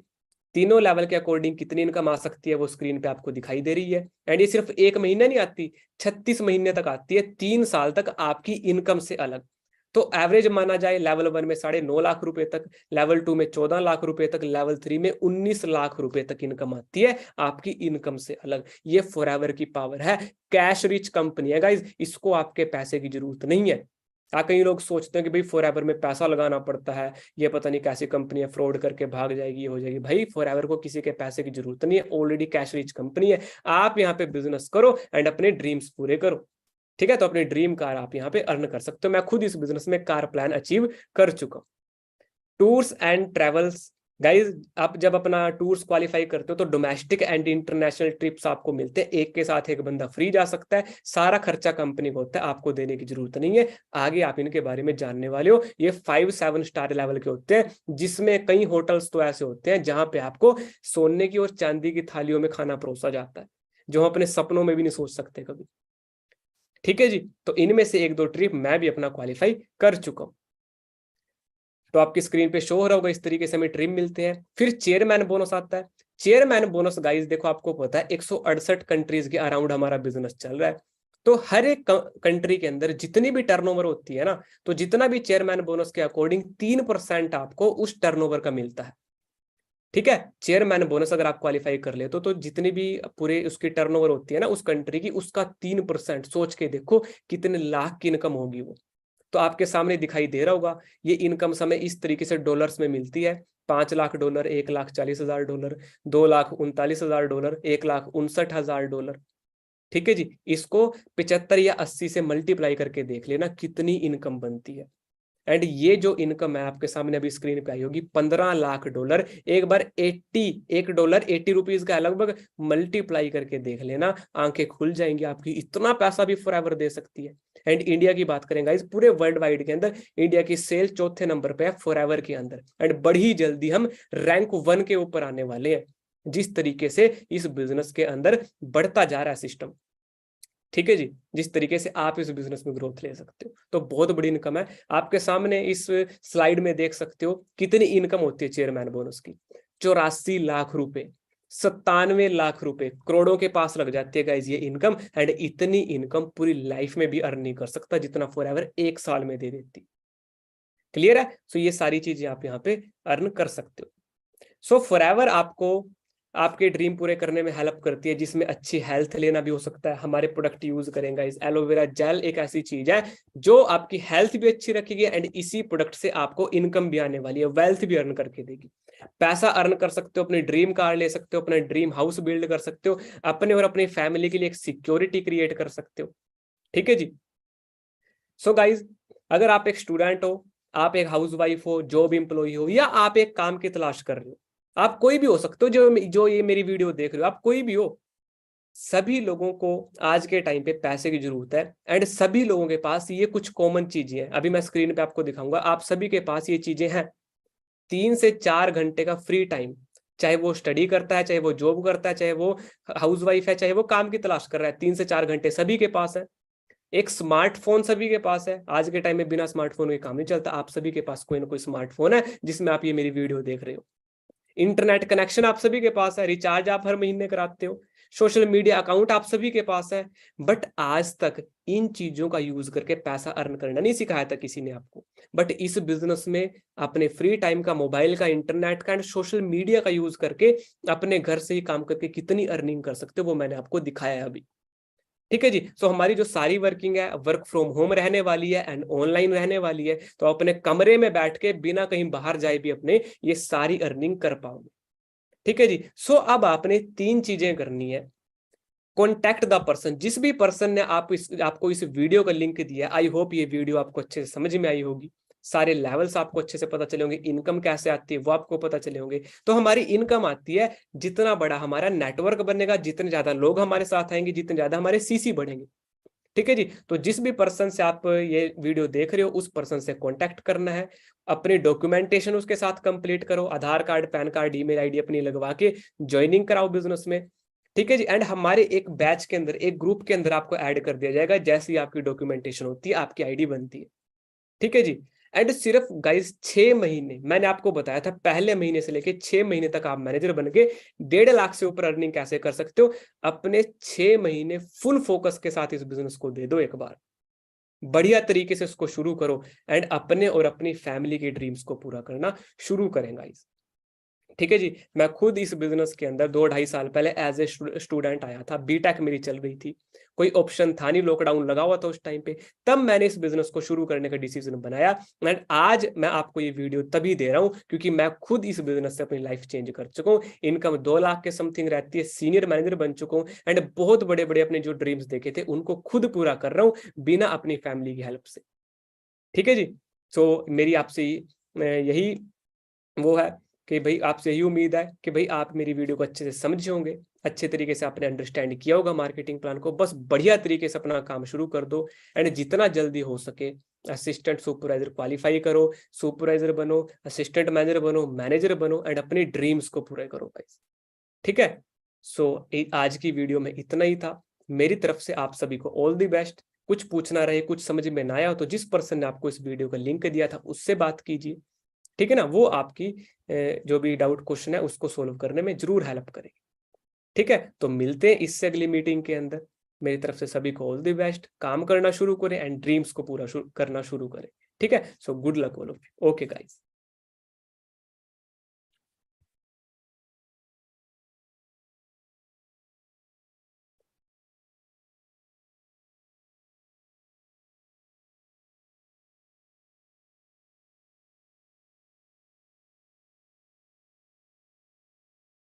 तीनों लेवल के अकॉर्डिंग कितनी इनकम आ सकती है वो स्क्रीन पे आपको दिखाई दे रही है। एंड ये सिर्फ 1 महीना नहीं आती, 36 महीने तक आती है, 3 साल तक आपकी इनकम से अलग। तो एवरेज माना जाए लेवल 1 में 9.5 लाख रुपए तक, लेवल 2 में 14 लाख रुपए तक, लेवल 3 में 19 लाख रुपए तक इनकम आती है आपकी इनकम से अलग। ये फॉरएवर की पावर है, कैश रिच कंपनी है गाइज, इसको आपके पैसे की जरूरत नहीं है। कई लोग सोचते हैं कि भाई फॉरएवर में पैसा लगाना पड़ता है, ये पता नहीं कैसी कंपनी है, फ्रॉड करके भाग जाएगी, हो जाएगी। भाई फॉरएवर को किसी के पैसे की जरूरत नहीं है, ऑलरेडी कैश रिच कंपनी है। आप यहाँ पे बिजनेस करो एंड अपने ड्रीम्स पूरे करो, ठीक है। तो अपनी ड्रीम कार आप यहाँ पे अर्न कर सकते हो। मैं खुद इस बिजनेस में कार प्लान अचीव कर चुका हूँ। टूर्स एंड ट्रेवल्स गाइज, आप जब अपना टूर्स क्वालिफाई करते हो तो डोमेस्टिक एंड इंटरनेशनल ट्रिप्स आपको मिलते हैं, एक के साथ एक बंदा फ्री जा सकता है, सारा खर्चा कंपनी को होता है, आपको देने की जरूरत नहीं है। आगे आप इनके बारे में जानने वाले हो। ये 5-7 स्टार लेवल के होते हैं, जिसमें कई होटल्स तो ऐसे होते हैं जहां पे आपको सोने की और चांदी की थालियों में खाना परोसा जाता है, जो हम अपने सपनों में भी नहीं सोच सकते कभी, ठीक है जी। तो इनमें से 1-2 ट्रिप मैं भी अपना क्वालिफाई कर चुका हूं। तो आपकी स्क्रीन पे शो हो रहा होगा, इस तरीके से हमें ट्रिप मिलते हैं। फिर चेयरमैन बोनस आता है। चेयरमैन बोनस गाइस देखो, आपको पता है 168 कंट्रीज के अराउंड हमारा बिजनेस चल रहा है। तो हर एक कंट्री के अंदर जितनी भी टर्नओवर होती है ना, तो जितना भी चेयरमैन बोनस के अकॉर्डिंग 3% आपको उस टर्नओवर का मिलता है, ठीक है। चेयरमैन बोनस अगर आप क्वालिफाई कर ले तो जितनी भी पूरे उसकी टर्नओवर होती है ना उस कंट्री की, उसका 3%, सोच के देखो कितने लाख की इनकम होगी वो। तो आपके सामने दिखाई दे रहा होगा, ये इनकम हमें इस तरीके से डॉलर्स में मिलती है। $5 लाख, $1,40,000, $2,39,000, $1,59,000, ठीक है जी। इसको 75 या 80 से मल्टीप्लाई करके देख लेना कितनी इनकम बनती है। एंड ये जो इनकम है आपके सामने अभी स्क्रीन पे आई होगी, $15 लाख। एक बार 1 डॉलर 80 रुपीज का लगभग मल्टीप्लाई करके देख लेना, आंखें खुल जाएंगी आपकी, इतना पैसा भी फॉरएवर दे सकती है। एंड इंडिया की बात करेंगे इस पूरे वर्ल्ड वाइड के अंदर इंडिया की सेल 4थे नंबर पे है फॉरएवर के अंदर। एंड बड़ी जल्दी हम रैंक 1 के ऊपर आने वाले हैं, जिस तरीके से इस बिजनेस के अंदर बढ़ता जा रहा है सिस्टम, ठीक है जी। जिस तरीके से आप इस बिजनेस में ग्रोथ ले सकते हो, तो बहुत बड़ी इनकम है। आपके सामने इस स्लाइड में देख सकते हो कितनी इनकम होती है चेयरमैन बोनस की। 84 लाख रुपए, 97 लाख रुपए, करोड़ों के पास लग जाती है गाइज ये इनकम। एंड इतनी इनकम पूरी लाइफ में भी अर्न नहीं कर सकता जितना फॉरएवर 1 साल में दे देती। क्लियर है। सो ये सारी चीजें आप यहाँ पे अर्न कर सकते हो। सो फॉरएवर आपको आपके ड्रीम पूरे करने में हेल्प करती है, जिसमें अच्छी हेल्थ लेना भी हो सकता है। हमारे प्रोडक्ट यूज करेंगे, इस एलोवेरा जेल एक ऐसी चीज है जो आपकी हेल्थ भी अच्छी रखेगी, एंड इसी प्रोडक्ट से आपको इनकम भी आने वाली है, वेल्थ भी अर्न करके देगी। पैसा अर्न कर सकते हो, अपनी ड्रीम कार ले सकते हो, अपना ड्रीम हाउस बिल्ड कर सकते हो, अपने और अपनी फैमिली के लिए एक सिक्योरिटी क्रिएट कर सकते हो, ठीक है जी। सो गाइज, अगर आप एक स्टूडेंट हो, आप एक हाउसवाइफ हो, जॉब एम्प्लॉय हो, या आप एक काम की तलाश कर रहे हो, आप कोई भी हो सकते हो, जो ये मेरी वीडियो देख रहे हो, आप कोई भी हो, सभी लोगों को आज के टाइम पे पैसे की जरूरत है एंड सभी लोगों के पास ये कुछ कॉमन चीजें हैं। अभी मैं स्क्रीन पे आपको दिखाऊंगा, आप सभी के पास ये चीजें हैं। 3 से 4 घंटे का फ्री टाइम, चाहे वो स्टडी करता है, चाहे वो जॉब करता है, चाहे वो हाउसवाइफ है, चाहे वो काम की तलाश कर रहा है, 3 से 4 घंटे सभी के पास है। एक स्मार्टफोन सभी के पास है, आज के टाइम में बिना स्मार्टफोन के काम नहीं चलता। आप सभी के पास कोई ना कोई स्मार्टफोन है जिसमें आप ये मेरी वीडियो देख रहे हो। इंटरनेट कनेक्शन आप सभी के पास है, रिचार्ज आप हर महीने कराते हो, सोशल मीडिया अकाउंट आप सभी के पास है। बट आज तक इन चीजों का यूज करके पैसा अर्न करना नहीं सिखाया था किसी ने आपको। बट इस बिजनेस में अपने फ्री टाइम का, मोबाइल का, इंटरनेट का एंड सोशल मीडिया का यूज करके अपने घर से ही काम करके कितनी अर्निंग कर सकते हो वो मैंने आपको दिखाया है अभी। ठीक है जी। सो हमारी जो सारी वर्किंग है वर्क फ्रॉम होम रहने वाली है एंड ऑनलाइन रहने वाली है, तो अपने कमरे में बैठ के बिना कहीं बाहर जाए भी अपने ये सारी अर्निंग कर पाओगे। ठीक है जी। सो अब आपने 3 चीजें करनी है। कॉन्टैक्ट द पर्सन, जिस भी पर्सन ने आपको इस वीडियो का लिंक दिया, आई होप ये वीडियो आपको अच्छे से समझ में आई होगी। सारे लेवल्स आपको अच्छे से पता चले होंगे, इनकम कैसे आती है वो आपको पता चले होंगे। तो हमारी इनकम आती है, जितना बड़ा हमारा नेटवर्क बनेगा, जितने ज्यादा लोग हमारे साथ आएंगे, जितने ज्यादा हमारे सीसी बढ़ेंगे। ठीक है जी। तो जिस भी पर्सन से आप ये वीडियो देख रहे हो उस पर्सन से कांटेक्ट करना है, अपनी डॉक्यूमेंटेशन उसके साथ कंप्लीट करो, Aadhaar card, PAN card, email ID अपनी लगवा के ज्वाइनिंग कराओ बिजनेस में। ठीक है जी। एंड हमारे एक बैच के अंदर, एक ग्रुप के अंदर आपको ऐड कर दिया जाएगा जैसे ही आपकी डॉक्यूमेंटेशन होती है, आपकी आईडी बनती है। ठीक है जी। एंड सिर्फ गाइस 6 महीने, मैंने आपको बताया था पहले महीने से लेके 6 महीने तक आप मैनेजर बन के 1.5 लाख से ऊपर अर्निंग कैसे कर सकते हो। अपने 6 महीने फुल फोकस के साथ इस बिजनेस को दे दो, एक बार बढ़िया तरीके से उसको शुरू करो एंड अपने और अपनी फैमिली के ड्रीम्स को पूरा करना शुरू करें गाइस। ठीक है जी। मैं खुद इस बिजनेस के अंदर 2-2.5 साल पहले एज ए स्टूडेंट आया था, बीटेक मेरी चल रही थी, कोई ऑप्शन था नहीं, लॉकडाउन लगा हुआ था उस टाइम पे, तब मैंने इस बिजनेस को शुरू करने का डिसीजन बनाया। एंड आज मैं आपको ये वीडियो तभी दे रहा हूं क्योंकि मैं खुद इस बिजनेस से अपनी लाइफ चेंज कर चुका हूँ। इनकम 2 लाख के समथिंग रहती है, सीनियर मैनेजर बन चुका हूँ एंड बहुत बड़े बड़े अपने जो ड्रीम्स देखे थे उनको खुद पूरा कर रहा हूँ बिना अपनी फैमिली की हेल्प से। ठीक है जी। सो मेरी आपसे यही वो है कि भाई आपसे यही उम्मीद है कि भाई आप मेरी वीडियो को अच्छे से समझे होंगे, अच्छे तरीके से आपने अंडरस्टैंड किया होगा मार्केटिंग प्लान को। बस बढ़िया तरीके से अपना काम शुरू कर दो एंड जितना जल्दी हो सके असिस्टेंट सुपरवाइजर क्वालिफाई करो, सुपरवाइजर बनो, असिस्टेंट मैनेजर बनो, मैनेजर बनो एंड अपनी ड्रीम्स को पूरे करो गाइस। ठीक है। सो आज की वीडियो में इतना ही था। मेरी तरफ से आप सभी को ऑल द बेस्ट। कुछ पूछना रहे, कुछ समझ में ना आया हो तो जिस पर्सन ने आपको इस वीडियो का लिंक दिया था उससे बात कीजिए। ठीक है ना, वो आपकी जो भी डाउट क्वेश्चन है उसको सोल्व करने में जरूर हेल्प करेगी। ठीक है। तो मिलते हैं इससे अगली मीटिंग के अंदर। मेरी तरफ से सभी को ऑल द बेस्ट, काम करना शुरू करें एंड ड्रीम्स को पूरा करना शुरू करें। ठीक है। So good luck all of you. Okay guys.